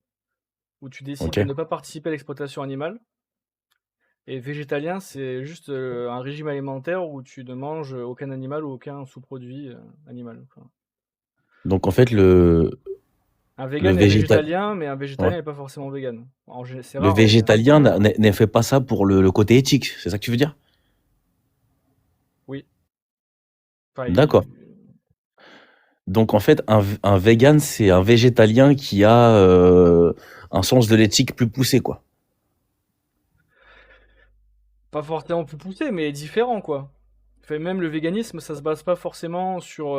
où tu décides Ok. de ne pas participer à l'exploitation animale. Et végétalien, c'est juste un régime alimentaire où tu ne manges aucun animal ou aucun sous-produit animal, quoi. Donc en fait, Un le vegan est végétal... végétalien, mais un ouais. végétalien n'est pas forcément vegan. C'est Le rare en général. végétalien ne fait pas ça pour le côté éthique, c'est ça que tu veux dire? Oui. Enfin, D'accord. Donc en fait, un vegan, c'est un végétalien qui a un sens de l'éthique plus poussé, quoi. pas forcément plus poussé, mais différent, quoi. Enfin, même le véganisme, ça se base pas forcément sur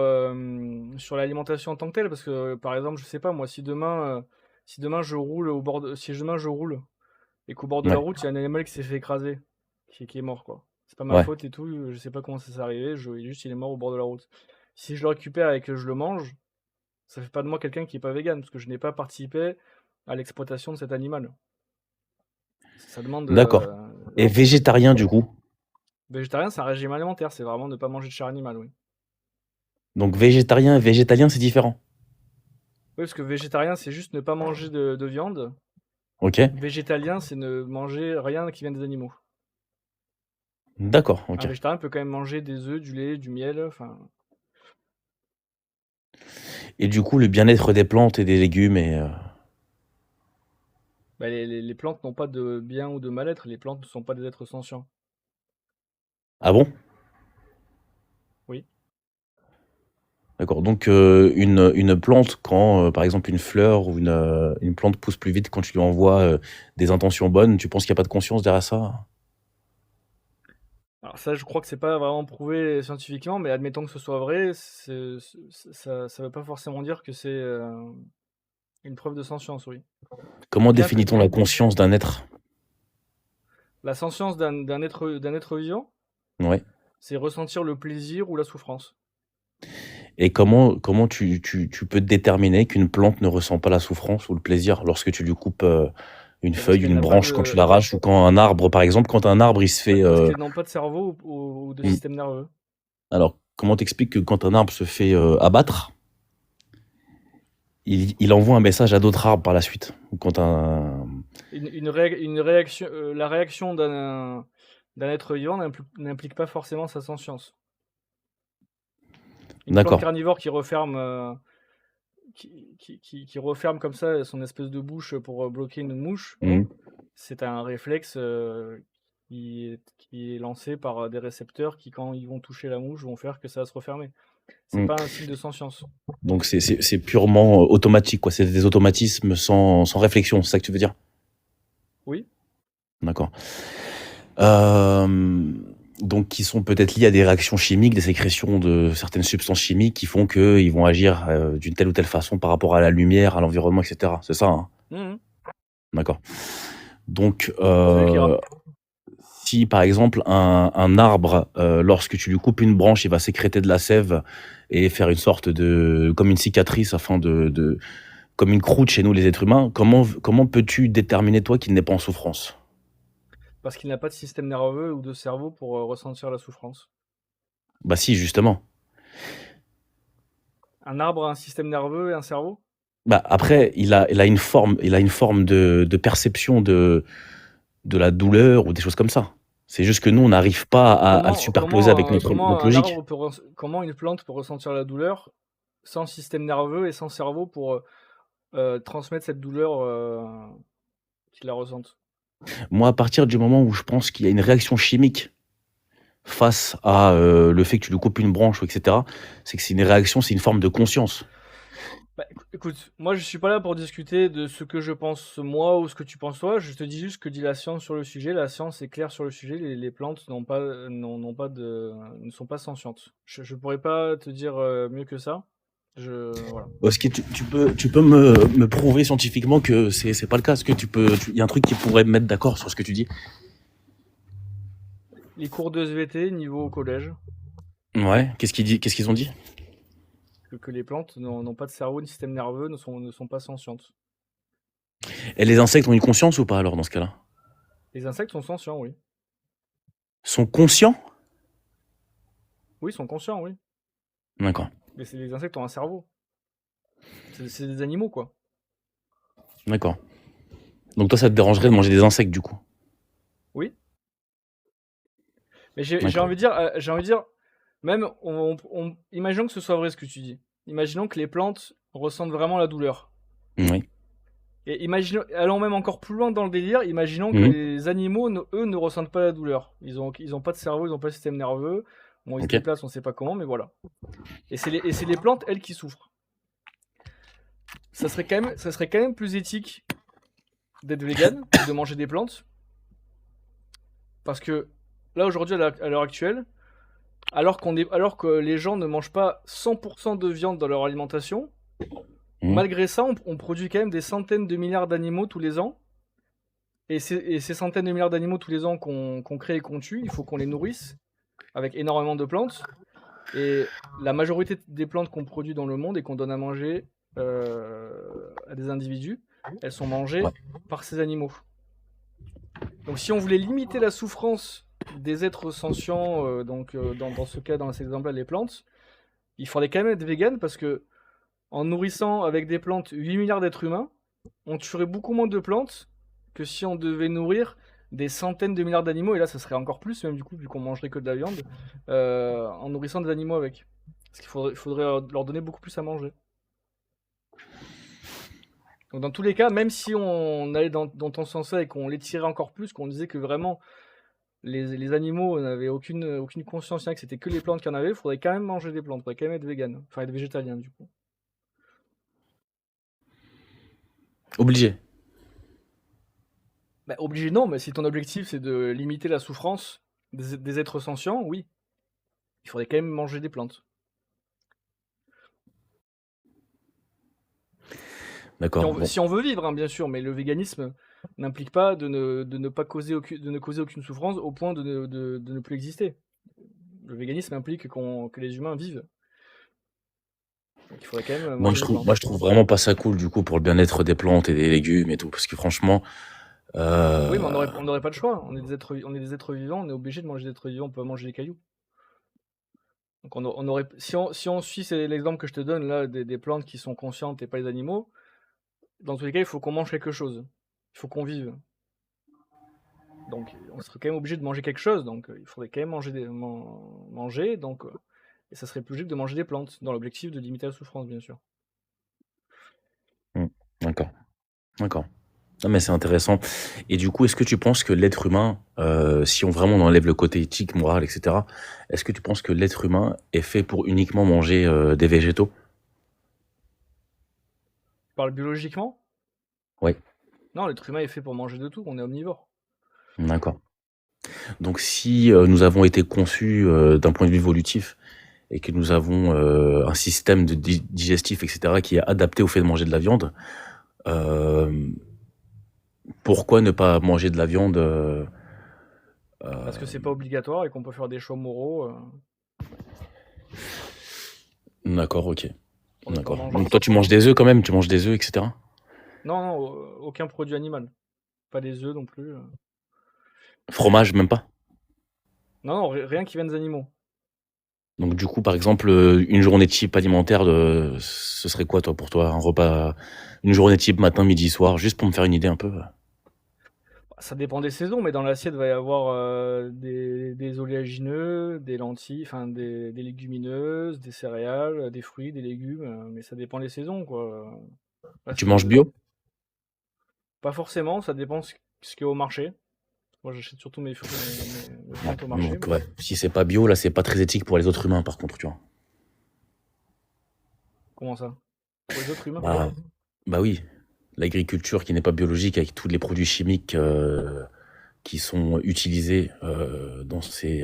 l'alimentation en tant que telle, parce que, par exemple, je sais pas moi, si demain je roule si demain je roule et qu'au bord de la Ouais, route, il y a un animal qui s'est fait écraser, qui est mort, quoi. C'est pas ma ouais. faute et tout, je sais pas comment ça s'est arrivé, juste il est mort au bord de la route. Si je le récupère et que je le mange, ça fait pas de moi quelqu'un qui est pas vegan, parce que je n'ai pas participé à l'exploitation de cet animal. Ça demande D'accord. Et végétarien, du coup? végétarien, c'est un régime alimentaire, c'est vraiment ne pas manger de chair animale, oui. Donc végétarien et végétalien, c'est différent. Oui, parce que végétarien, c'est juste ne pas manger de viande. Ok? Végétalien, c'est ne manger rien qui vient des animaux. D'accord, Un ok. végétarien peut quand même manger des œufs, du lait, du miel, enfin... Et du coup, le bien-être des plantes et des légumes Bah, les plantes n'ont pas de bien ou de mal-être, les plantes ne sont pas des êtres sentients. Ah bon? Oui. D'accord. Donc une plante, quand par exemple une fleur ou une plante pousse plus vite quand tu lui envoies des intentions bonnes, tu penses qu'il n'y a pas de conscience derrière ça? Alors ça, je crois que c'est pas vraiment prouvé scientifiquement, mais admettons que ce soit vrai, ça veut pas forcément dire que c'est une preuve de sentience, oui. Comment Bien que définit-on la conscience d'un être? la sentience d'un être vivant, Ouais. c'est ressentir le plaisir ou la souffrance. Et comment tu peux déterminer qu'une plante ne ressent pas la souffrance ou le plaisir lorsque tu lui coupes une Bah, parce feuille, qu'elle une n'a pas branche quand tu de... l'arraches ou quand un arbre, par exemple, quand un arbre il se fait... Parce qu'elles n'ont pas de cerveau ou de hmm. système nerveux. Alors, comment t'expliques que quand un arbre se fait abattre, il envoie un message à d'autres arbres par la suite? Ou quand un... Une réaction, la réaction d'un être vivant n'implique pas forcément sa sentience. Une plante D'accord. carnivore qui referme, qui referme comme ça son espèce de bouche pour bloquer une mouche, Hmm. c'est un réflexe qui est lancé par des récepteurs qui, quand ils vont toucher la mouche, vont faire que ça va se refermer. C'est Hmm. pas un signe de sentience. Donc c'est purement automatique, quoi. C'est des automatismes sans réflexion, c'est ça que tu veux dire? Oui. D'accord. Donc qui sont peut-être liés à des réactions chimiques, des sécrétions de certaines substances chimiques qui font qu'ils vont agir d'une telle ou telle façon par rapport à la lumière, à l'environnement, etc. C'est ça, hein? Mhm. D'accord. Donc Salut Kira. si par exemple un arbre, lorsque tu lui coupes une branche, il va sécréter de la sève et faire une sorte de... comme une cicatrice afin comme une croûte chez nous les êtres humains, comment peux-tu déterminer toi qu'il n'est pas en souffrance? Parce qu'il n'a pas de système nerveux ou de cerveau pour ressentir la souffrance. Bah si, justement. Un arbre a un système nerveux et un cerveau? Bah après, il a une forme de perception de la douleur ou des choses comme ça. C'est juste que nous, on n'arrive pas à le superposer avec notre logique. Comment une plante peut ressentir la douleur sans système nerveux et sans cerveau pour transmettre cette douleur qu'il la ressente? Moi, à partir du moment où je pense qu'il y a une réaction chimique face à le fait que tu lui coupes une branche, etc., c'est que c'est une réaction, c'est une forme de conscience. Bah, écoute, moi je suis pas là pour discuter de ce que je pense moi ou ce que tu penses toi, je te dis juste ce que dit la science sur le sujet. La science est claire sur le sujet, les plantes ne sont pas sentientes. Je pourrais pas te dire mieux que ça. Voilà. Est-ce que tu peux me prouver scientifiquement que c'est pas le cas? Est-ce que il y a un truc qui pourrait me mettre d'accord sur ce que tu dis? Les cours de SVT niveau au collège, Ouais, qu'est-ce qu'ils ont dit? que les plantes n'ont pas de cerveau ni système nerveux, ne sont pas sentientes. Et les insectes ont une conscience ou pas alors dans ce cas-là? Les insectes sont sentients, oui. Sont conscients? Oui, ils sont conscients, oui. D'accord. Mais les insectes ont un cerveau. C'est des animaux, quoi. D'accord. Donc toi, ça te dérangerait de manger des insectes du coup? Oui. Mais j'ai envie de dire, même, imaginons que ce soit vrai ce que tu dis. Imaginons que les plantes ressentent vraiment la douleur. Oui. Et allons même encore plus loin dans le délire, imaginons que les animaux, eux, ne ressentent pas la douleur. Ils ont pas de cerveau, ils ont pas de système nerveux. Bon, ils se déplacent, on sait pas comment, mais voilà. Et c'est les plantes, elles, qui souffrent. Ça serait quand même plus éthique d'être vegan que de manger des plantes. Parce que là, aujourd'hui, à l'heure actuelle, alors que les gens ne mangent pas 100% de viande dans leur alimentation, malgré ça, on produit quand même des centaines de milliards d'animaux tous les ans. Et ces centaines de milliards d'animaux tous les ans qu'on crée et qu'on tue, il faut qu'on les nourrisse avec énormément de plantes. Et la majorité des plantes qu'on produit dans le monde et qu'on donne à manger à des individus, elles sont mangées par ces animaux. Donc si on voulait limiter la souffrance des êtres sentients, dans ce cas, dans cet exemple-là, les plantes, il faudrait quand même être vegan parce que en nourrissant avec des plantes 8 milliards d'êtres humains, on tuerait beaucoup moins de plantes que si on devait nourrir des centaines de milliards d'animaux, et là ça serait encore plus, même du coup, vu qu'on mangerait que de la viande, en nourrissant des animaux avec. Parce qu'il faudrait leur donner beaucoup plus à manger. Donc dans tous les cas, même si on allait dans ton sens et qu'on les tirait encore plus, qu'on disait que vraiment les animaux n'avaient aucune conscience, que c'était que les plantes qu'il y en avait, il faudrait quand même manger des plantes, il faudrait quand même être vegan, enfin être végétalien du coup. Obligé. Bah, obligé non, mais si ton objectif c'est de limiter la souffrance des êtres sentients, oui. Il faudrait quand même manger des plantes. D'accord. Si on veut vivre, hein, bien sûr, mais le véganisme n'implique pas de ne causer aucune souffrance au point de ne plus exister. Le véganisme implique que les humains vivent. Donc il faudrait quand même Moi, manger des plantes. je trouve vraiment pas ça cool, du coup, pour le bien-être des plantes et des légumes et tout, parce que franchement, Oui, mais on n'aurait pas le choix. On est des êtres vivants, on est obligé de manger des êtres vivants, on peut pas manger des cailloux. Donc on aurait, si on suit l'exemple que je te donne là, des plantes qui sont conscientes et pas les animaux, dans tous les cas, il faut qu'on mange quelque chose. Il faut qu'on vive. Donc on serait quand même obligé de manger quelque chose, donc il faudrait quand même manger, donc et ça serait plus logique de manger des plantes, dans l'objectif de limiter la souffrance, bien sûr. D'accord. D'accord. Non, mais c'est intéressant. Et du coup, est-ce que tu penses que l'être humain, si on vraiment enlève le côté éthique, moral, etc., est-ce que tu penses que l'être humain est fait pour uniquement manger des végétaux? Tu parles biologiquement? Oui. Non, l'être humain est fait pour manger de tout, on est omnivore. D'accord. Donc si nous avons été conçus d'un point de vue évolutif et que nous avons un système digestif, etc., qui est adapté au fait de manger de la viande, pourquoi ne pas manger de la viande Parce que c'est pas obligatoire et qu'on peut faire des choix moraux. D'accord, ok. On ne peut pas D'accord. manger Donc toi, tu manges des œufs quand même, tu manges des œufs, etc. Non, aucun produit animal. Pas des œufs non plus. Fromage, même pas. Non, rien qui vienne des animaux. Donc du coup, par exemple, une journée type alimentaire, ce serait quoi, toi, pour toi, un repas, une journée type matin, midi, soir, juste pour me faire une idée un peu. Ça dépend des saisons, mais dans l'assiette va y avoir des oléagineux, des lentilles, enfin des légumineuses, des céréales, des fruits, des légumes, mais ça dépend des saisons, quoi. Tu manges bio? Pas forcément, ça dépend ce qu'il y a au marché. Moi, j'achète surtout mes fruits, mes plantes au marché. Donc, ouais, si c'est pas bio, là, c'est pas très éthique pour les autres humains, par contre, tu vois. Comment ça? Pour les autres humains? Bah oui, l'agriculture qui n'est pas biologique, avec tous les produits chimiques qui sont utilisés dans ces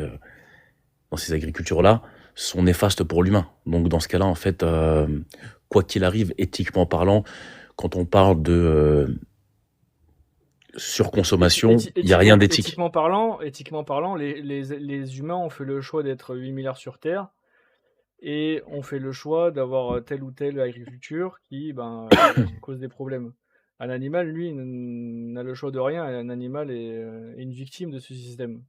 agricultures-là, sont néfastes pour l'humain. Donc dans ce cas-là, en fait, quoi qu'il arrive, éthiquement parlant, quand on parle de surconsommation, il n'y a rien d'éthique. Éthiquement parlant, les humains ont fait le choix d'être 8 milliards sur Terre et on fait le choix d'avoir telle ou telle agriculture qui cause des problèmes. Un animal, lui, n'a le choix de rien, et un animal est une victime de ce système.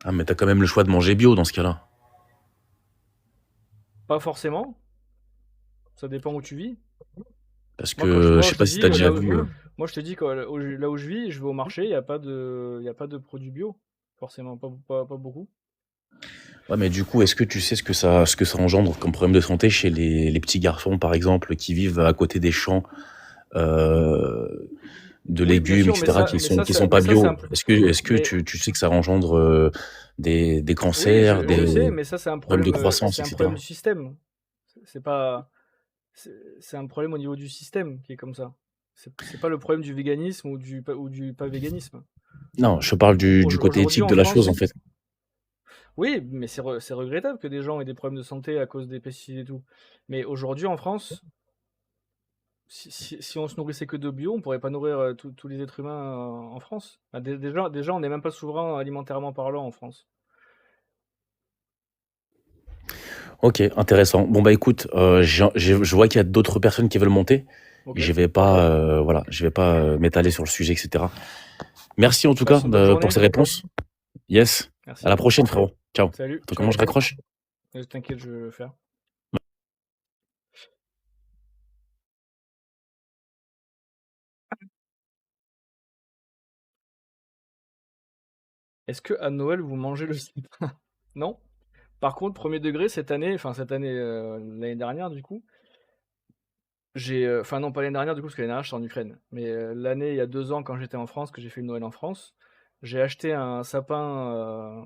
Ah, mais t'as quand même le choix de manger bio dans ce cas-là. Pas forcément. Ça dépend où tu vis. Parce que je sais pas si t'as déjà vu. Moi, je te dis que là où je vis, je vais au marché, il n'y a pas de produits bio. Forcément, pas beaucoup. Ouais, mais du coup, est-ce que tu sais ce que ça engendre comme problème de santé chez les petits garçons, par exemple, qui vivent à côté des champs de légumes, etc., qui sont pas bio? Est-ce que tu sais que ça engendre des cancers, oui, je sais, mais ça, c'est un problème de croissance, etc. C'est un problème du système. C'est un problème au niveau du système qui est comme ça. C'est pas le problème du véganisme ou du pas véganisme. Non, je parle du côté éthique de la chose, en fait. Oui, mais c'est regrettable que des gens aient des problèmes de santé à cause des pesticides et tout. Mais aujourd'hui en France, si on se nourrissait que de bio, on pourrait pas nourrir tous les êtres humains en France. Enfin, déjà, on n'est même pas souverain alimentairement parlant en France. Ok, intéressant. Bon bah écoute, je vois qu'il y a d'autres personnes qui veulent monter. Ok. Je vais pas, voilà, je vais pas m'étaler sur le sujet, etc. Merci en tout cas Passe une bonne journée. pour ces réponses. Yes. Merci. À la prochaine, frérot. Ciao. Salut. Attends, Ciao. comment je raccroche? T'inquiète, je vais le faire. Est-ce que à Noël vous mangez le sapin? Non. Par contre, premier degré cette année, l'année dernière du coup, enfin non pas l'année dernière du coup parce que l'année dernière j'étais en Ukraine, mais l'année il y a 2 ans quand j'étais en France, que j'ai fait le Noël en France, j'ai acheté un sapin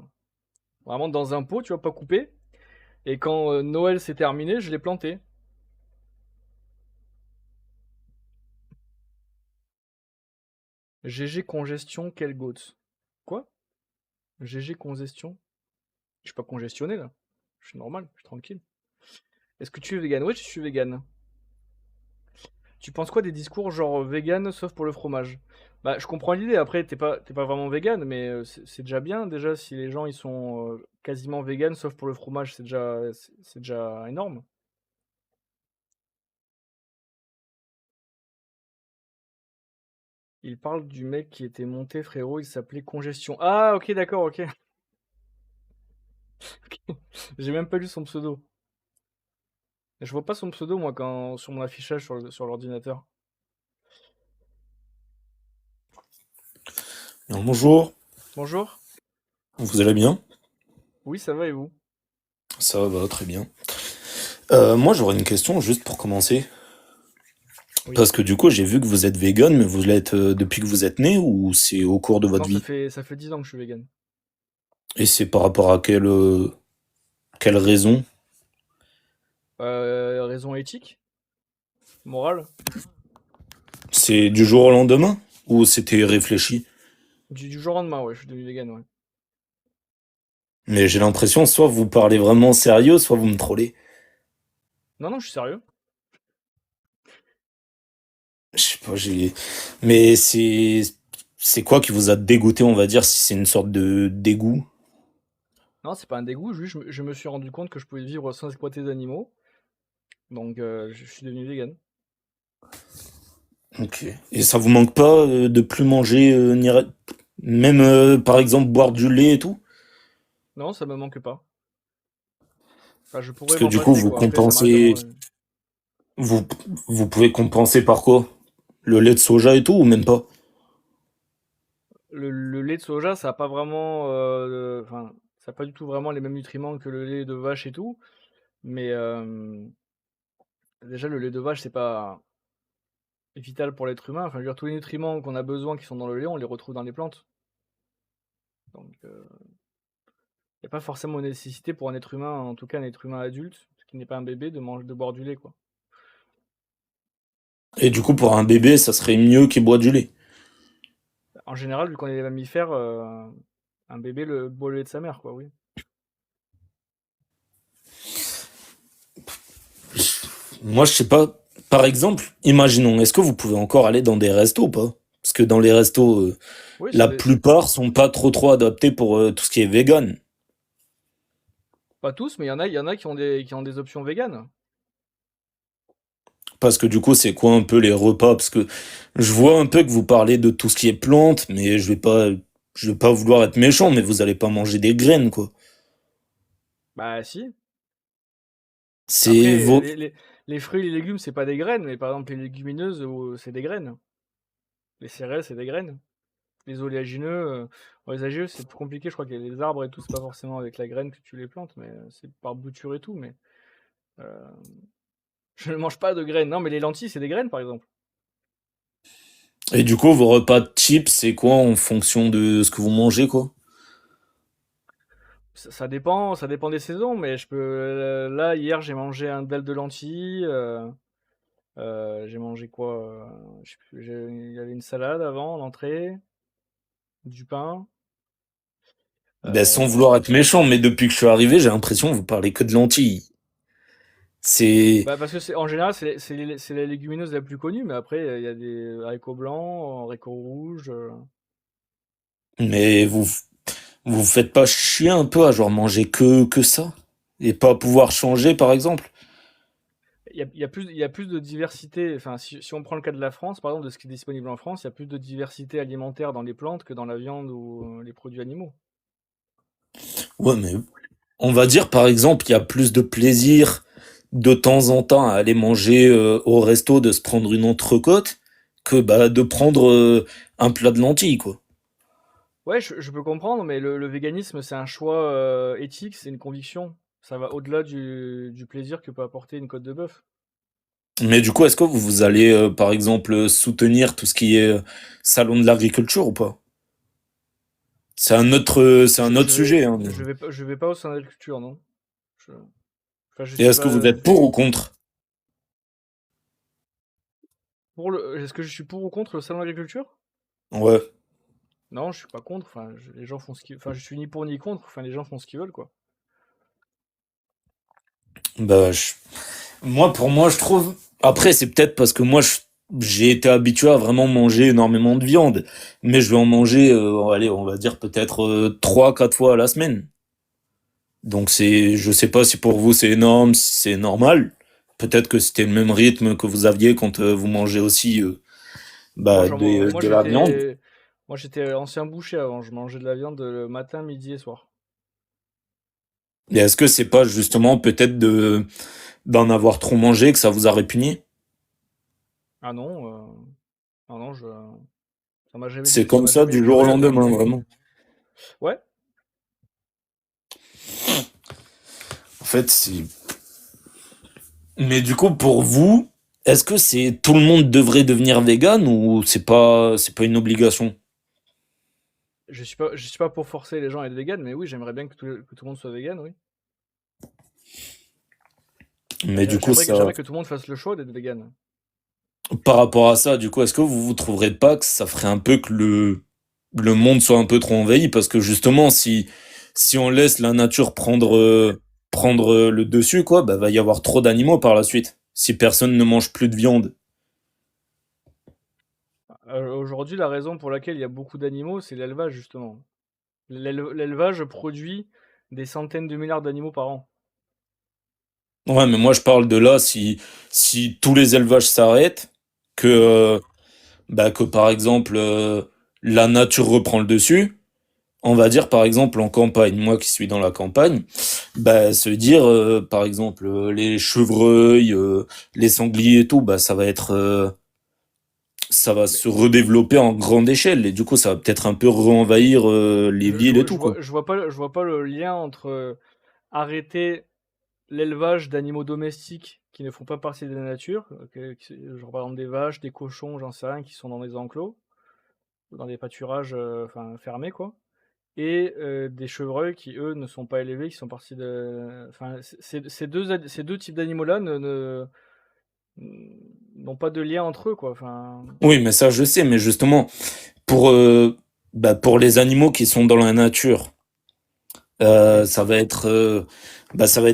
vraiment dans un pot, tu vois, pas coupé, et quand Noël s'est terminé, je l'ai planté. GG congestion, quelle goutte? Quoi? GG congestion? Je suis pas congestionné là. Je suis normal, je suis tranquille. Est-ce que tu es vegan? Oui, je suis vegan. Tu penses quoi des discours genre vegan sauf pour le fromage? Bah, je comprends l'idée. Après, t'es pas vraiment vegan, mais c'est déjà bien. Déjà, si les gens ils sont quasiment vegan sauf pour le fromage, c'est déjà énorme. Il parle du mec qui était monté, frérot. Il s'appelait Congestion. Ah, ok, d'accord, ok. J'ai même pas lu son pseudo. Je vois pas son pseudo moi quand sur mon affichage sur l'ordinateur. Alors, bonjour, Bonjour. vous allez bien? Oui, ça va et vous? Ça va très bien. Moi j'aurais une question juste pour commencer. Oui. Parce que du coup j'ai vu que vous êtes vegan, mais vous l'êtes depuis que vous êtes né ou c'est au cours de votre Non, vie? ça fait 10 ans que je suis vegan. Et c'est par rapport à quelle raison? Raison éthique? Morale? C'est du jour au lendemain? Ou c'était réfléchi? Du jour au lendemain, ouais, je suis devenu vegan, ouais. Mais j'ai l'impression soit vous parlez vraiment sérieux, soit vous me trollez. Non, non, je suis sérieux. Je sais pas, Mais c'est quoi qui vous a dégoûté, on va dire, si c'est une sorte de dégoût? Non, c'est pas un dégoût, juste je me suis rendu compte que je pouvais vivre sans exploiter des animaux. Donc je suis devenu vegan. Ok. Et ça vous manque pas de plus manger même par exemple boire du lait et tout? Non, ça me manque pas. Enfin, je Parce pourrais que m'en du coup passer, vous quoi. Après, ça m'arrive de compensez, manger. vous vous pouvez compenser par quoi? Le lait de soja et tout ou même pas? Le lait de soja, ça a pas vraiment, enfin, ça a pas du tout vraiment les mêmes nutriments que le lait de vache et tout. Mais déjà, le lait de vache, c'est pas vital pour l'être humain. Enfin, je veux dire, tous les nutriments qu'on a besoin qui sont dans le lait, on les retrouve dans les plantes. Donc, il n'y a pas forcément une nécessité pour un être humain, en tout cas un être humain adulte, qui n'est pas un bébé, de boire du lait, quoi. Et du coup pour un bébé ça serait mieux qu'il boit du lait. En général, vu qu'on est des mammifères, un bébé boit le lait de sa mère, quoi, oui. Moi je sais pas. Par exemple, imaginons, est-ce que vous pouvez encore aller dans des restos ou pas? Parce que dans les restos, Oui, la plupart sont pas trop adaptés pour tout ce qui est vegan. pas tous, mais il y en a qui ont des options véganes. Parce que du coup, c'est quoi un peu les repas? Parce que je vois un peu que vous parlez de tout ce qui est plantes, mais je vais pas vouloir être méchant, mais vous allez pas manger des graines, quoi. Bah si. C'est Après, vos, les fruits et les légumes, c'est pas des graines, mais par exemple, les légumineuses, c'est des graines. Les céréales, c'est des graines. Les oléagineux, les oléagineux, c'est plus compliqué, je crois que les arbres et tout, c'est pas forcément avec la graine que tu les plantes, mais c'est par bouture et tout, mais euh, je ne mange pas de graines. Non, mais les lentilles, c'est des graines, par exemple. et du coup, vos repas types, c'est quoi en fonction de ce que vous mangez, quoi? Ça dépend des saisons, mais là, hier, j'ai mangé un dalle de lentilles. J'ai mangé quoi? Je sais plus, il y avait une salade avant, l'entrée, du pain. Ben, sans Euh, vouloir être méchant, mais depuis que je suis arrivé, j'ai l'impression que vous parlez que de lentilles. C'est... Bah parce que en général, c'est la légumineuse la plus connue, mais après, il y a des haricots blancs, haricots rouges. Mais vous faites pas chier un peu à genre manger que ça? Et pas pouvoir changer, par exemple? Il y a plus de diversité. Enfin, si on prend le cas de la France, par exemple, de ce qui est disponible en France, il y a plus de diversité alimentaire dans les plantes que dans la viande ou les produits animaux. Ouais, mais on va dire, par exemple, il y a plus de plaisir de temps en temps à aller manger au resto, de se prendre une entrecôte, que bah, de prendre un plat de lentilles, quoi. Ouais, je peux comprendre, mais le véganisme, c'est un choix éthique, c'est une conviction. Ça va au-delà du plaisir que peut apporter une côte de bœuf. Mais du coup, est-ce que vous allez, par exemple, soutenir tout ce qui est salon de l'agriculture ou pas? C'est un autre sujet, hein. Je vais pas au sein de l'agriculture, non. Je, enfin, je Et suis est-ce que pas vous êtes pour ou contre? pour le. Est-ce que je suis pour ou contre le salon de l'agriculture? Ouais. Non, je suis pas contre. Enfin, les gens font ce qu'ils. Enfin, je suis ni pour ni contre. Enfin, les gens font ce qu'ils veulent, quoi. Bah, moi, pour moi, je trouve. Après, c'est peut-être parce que moi, j'ai été habitué à vraiment manger énormément de viande. Mais je vais en manger, allez, on va dire peut-être 3, 4 fois à la semaine. Donc je sais pas si pour vous c'est énorme, si c'est normal. Peut-être que c'était le même rythme que vous aviez quand vous mangez aussi Moi, bah, de la viande. moi, j'étais ancien boucher avant. Je mangeais de la viande le matin, midi et soir. Et est-ce que c'est pas justement peut-être d'en avoir trop mangé que ça vous a répugné? Ah non, ah non, C'est ça comme m'a ça jamais du jour au écœuré à lendemain, manger. vraiment. Ouais. En fait, c'est... Mais du coup, pour vous, est-ce que c'est tout le monde devrait devenir vegan ou c'est pas une obligation? Je suis pas pour forcer les gens à être vegan, mais oui, j'aimerais bien que que tout le monde soit vegan, oui. Mais du coup, J'aimerais que tout le monde fasse le choix d'être vegan. par rapport à ça, du coup, est-ce que vous trouverez pas que ça ferait un peu que le monde soit un peu trop envahi? Parce que justement, si on laisse la nature prendre le dessus, quoi, bah, va y avoir trop d'animaux par la suite. Si personne ne mange plus de viande. Aujourd'hui, la raison pour laquelle il y a beaucoup d'animaux, c'est l'élevage, justement. L'élevage produit des centaines de milliards d'animaux par an. Ouais, mais moi, je parle de là, si tous les élevages s'arrêtent, que, que par exemple, la nature reprend le dessus, on va dire par exemple en campagne, moi qui suis dans la campagne, bah se dire par exemple les chevreuils, les sangliers et tout, bah ça va Mais se redévelopper en grande échelle et du coup ça va peut-être un peu re-envahir les villes et tout quoi. je vois pas le lien entre arrêter l'élevage d'animaux domestiques qui ne font pas partie de la nature, genre par exemple des vaches, des cochons, j'en sais rien, qui sont dans des enclos, ou dans des pâturages enfin, fermés, quoi. Et des chevreuils qui, eux, ne sont pas élevés, qui sont partis de. Enfin, ces deux types d'animaux-là n'ont pas de lien entre eux, quoi. Enfin, Oui, mais ça je sais, mais justement pour pour les animaux qui sont dans la nature, oui. ça va être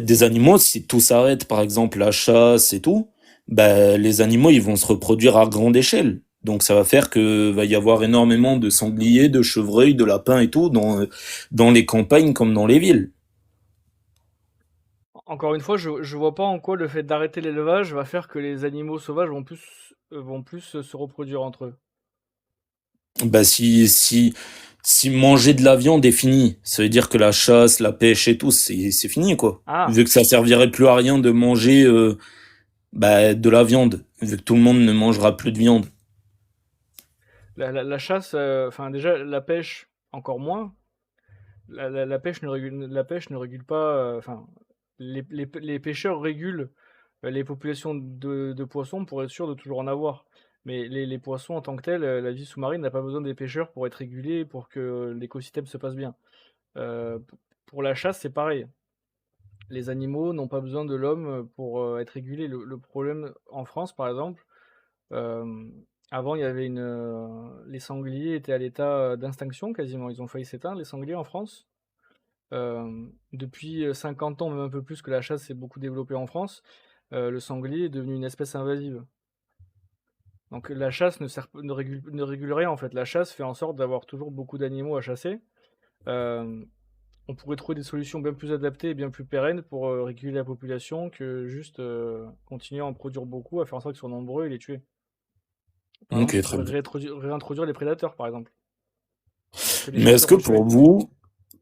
des animaux, si tout s'arrête, par exemple la chasse et tout, bah, les animaux ils vont se reproduire à grande échelle. Donc ça va faire que va y avoir énormément de sangliers, de chevreuils, de lapins et tout dans les campagnes comme dans les villes. Encore une fois, je vois pas en quoi le fait d'arrêter l'élevage va faire que les animaux sauvages vont plus se reproduire entre eux. Bah si manger de la viande est fini, ça veut dire que la chasse, la pêche et tout, c'est fini quoi. Ah, Vu que ça servirait plus à rien de manger de la viande, vu que tout le monde ne mangera plus de viande. la chasse, enfin déjà, la pêche, encore moins. La pêche ne régule pas. Enfin, les pêcheurs régulent les populations de poissons pour être sûr de toujours en avoir. Mais les poissons en tant que tels, la vie sous-marine n'a pas besoin des pêcheurs pour être régulée, pour que l'écosystème se passe bien. Pour la chasse, c'est pareil. Les animaux n'ont pas besoin de l'homme pour être régulés. Le problème en France, par exemple, euh, avant, il y avait les sangliers étaient à l'état d'extinction quasiment. Ils ont failli s'éteindre, les sangliers en France. Depuis 50 ans, même un peu plus, que la chasse s'est beaucoup développée en France, le sanglier est devenu une espèce invasive. Donc la chasse ne régule rien en fait. La chasse fait en sorte d'avoir toujours beaucoup d'animaux à chasser. On pourrait trouver des solutions bien plus adaptées et bien plus pérennes pour réguler la population que juste continuer à en produire beaucoup, à faire en sorte qu'ils soient nombreux et les tuer. Par Ok, exemple, on très pourrait bien. réintroduire les prédateurs, par exemple, que les Mais est-ce chasseurs que ont tués. pour vous,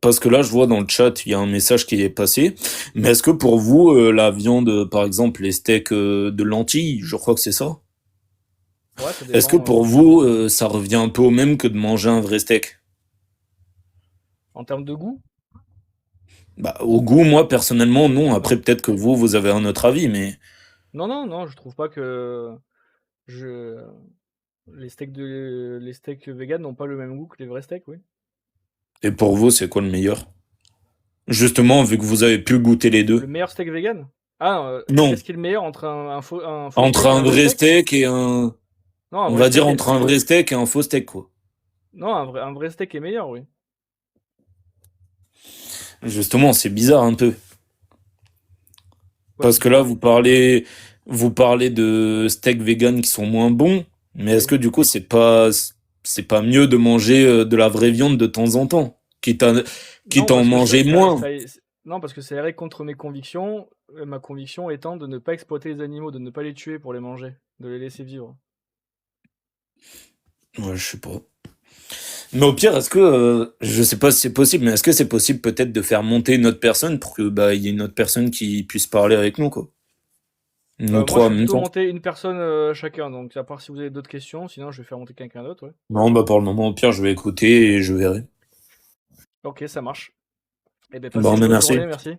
parce que là je vois dans le chat, il y a un message qui est passé, mais est-ce que pour vous, la viande, par exemple les steaks de lentilles, je crois que c'est ça, Ouais, ça est-ce que dépend. pour vous, ça revient un peu au même que de manger un vrai steak? En termes de goût, Bah, au goût, moi personnellement, non. Après, non. peut-être que vous avez un autre avis, mais Non, je trouve pas que je... les steaks vegan n'ont pas le même goût que les vrais steaks, oui. et pour vous, c'est quoi le meilleur? Justement, vu que vous avez pu goûter les Le deux. meilleur steak vegan? Ah, Non, qu'est-ce qui est le meilleur entre un faux entre steak et un un vrai vrai steak? steak et un, Non, un on vrai va dire steak entre un vrai steak et un faux steak, quoi. Non, un vrai steak est meilleur, oui. Justement, c'est bizarre un peu. Ouais, Parce c'est que là, bizarre. vous parlez de steaks vegan qui sont moins bons, mais est-ce Oui. que du coup, c'est pas mieux de manger de la vraie viande de temps en temps, quitte Non, à en parce que manger moins? non, parce que ça irait contre mes convictions, ma conviction étant de ne pas exploiter les animaux, de ne pas les tuer pour les manger, de les laisser vivre. Ouais, je sais pas. Mais au pire, est-ce que, je sais pas si c'est possible, mais est-ce que c'est possible peut-être de faire monter une autre personne pour que, bah, il y ait une autre personne qui puisse parler avec nous, quoi? Nous Moi, je trois en fais même plutôt temps. monter une personne chacun, donc à part si vous avez d'autres questions, sinon je vais faire monter quelqu'un d'autre, ouais. Non, bah, pour le moment, au pire, je vais écouter et je verrai. Ok, ça marche. Eh bien, passez Bon, une mais bonne merci. journée, merci.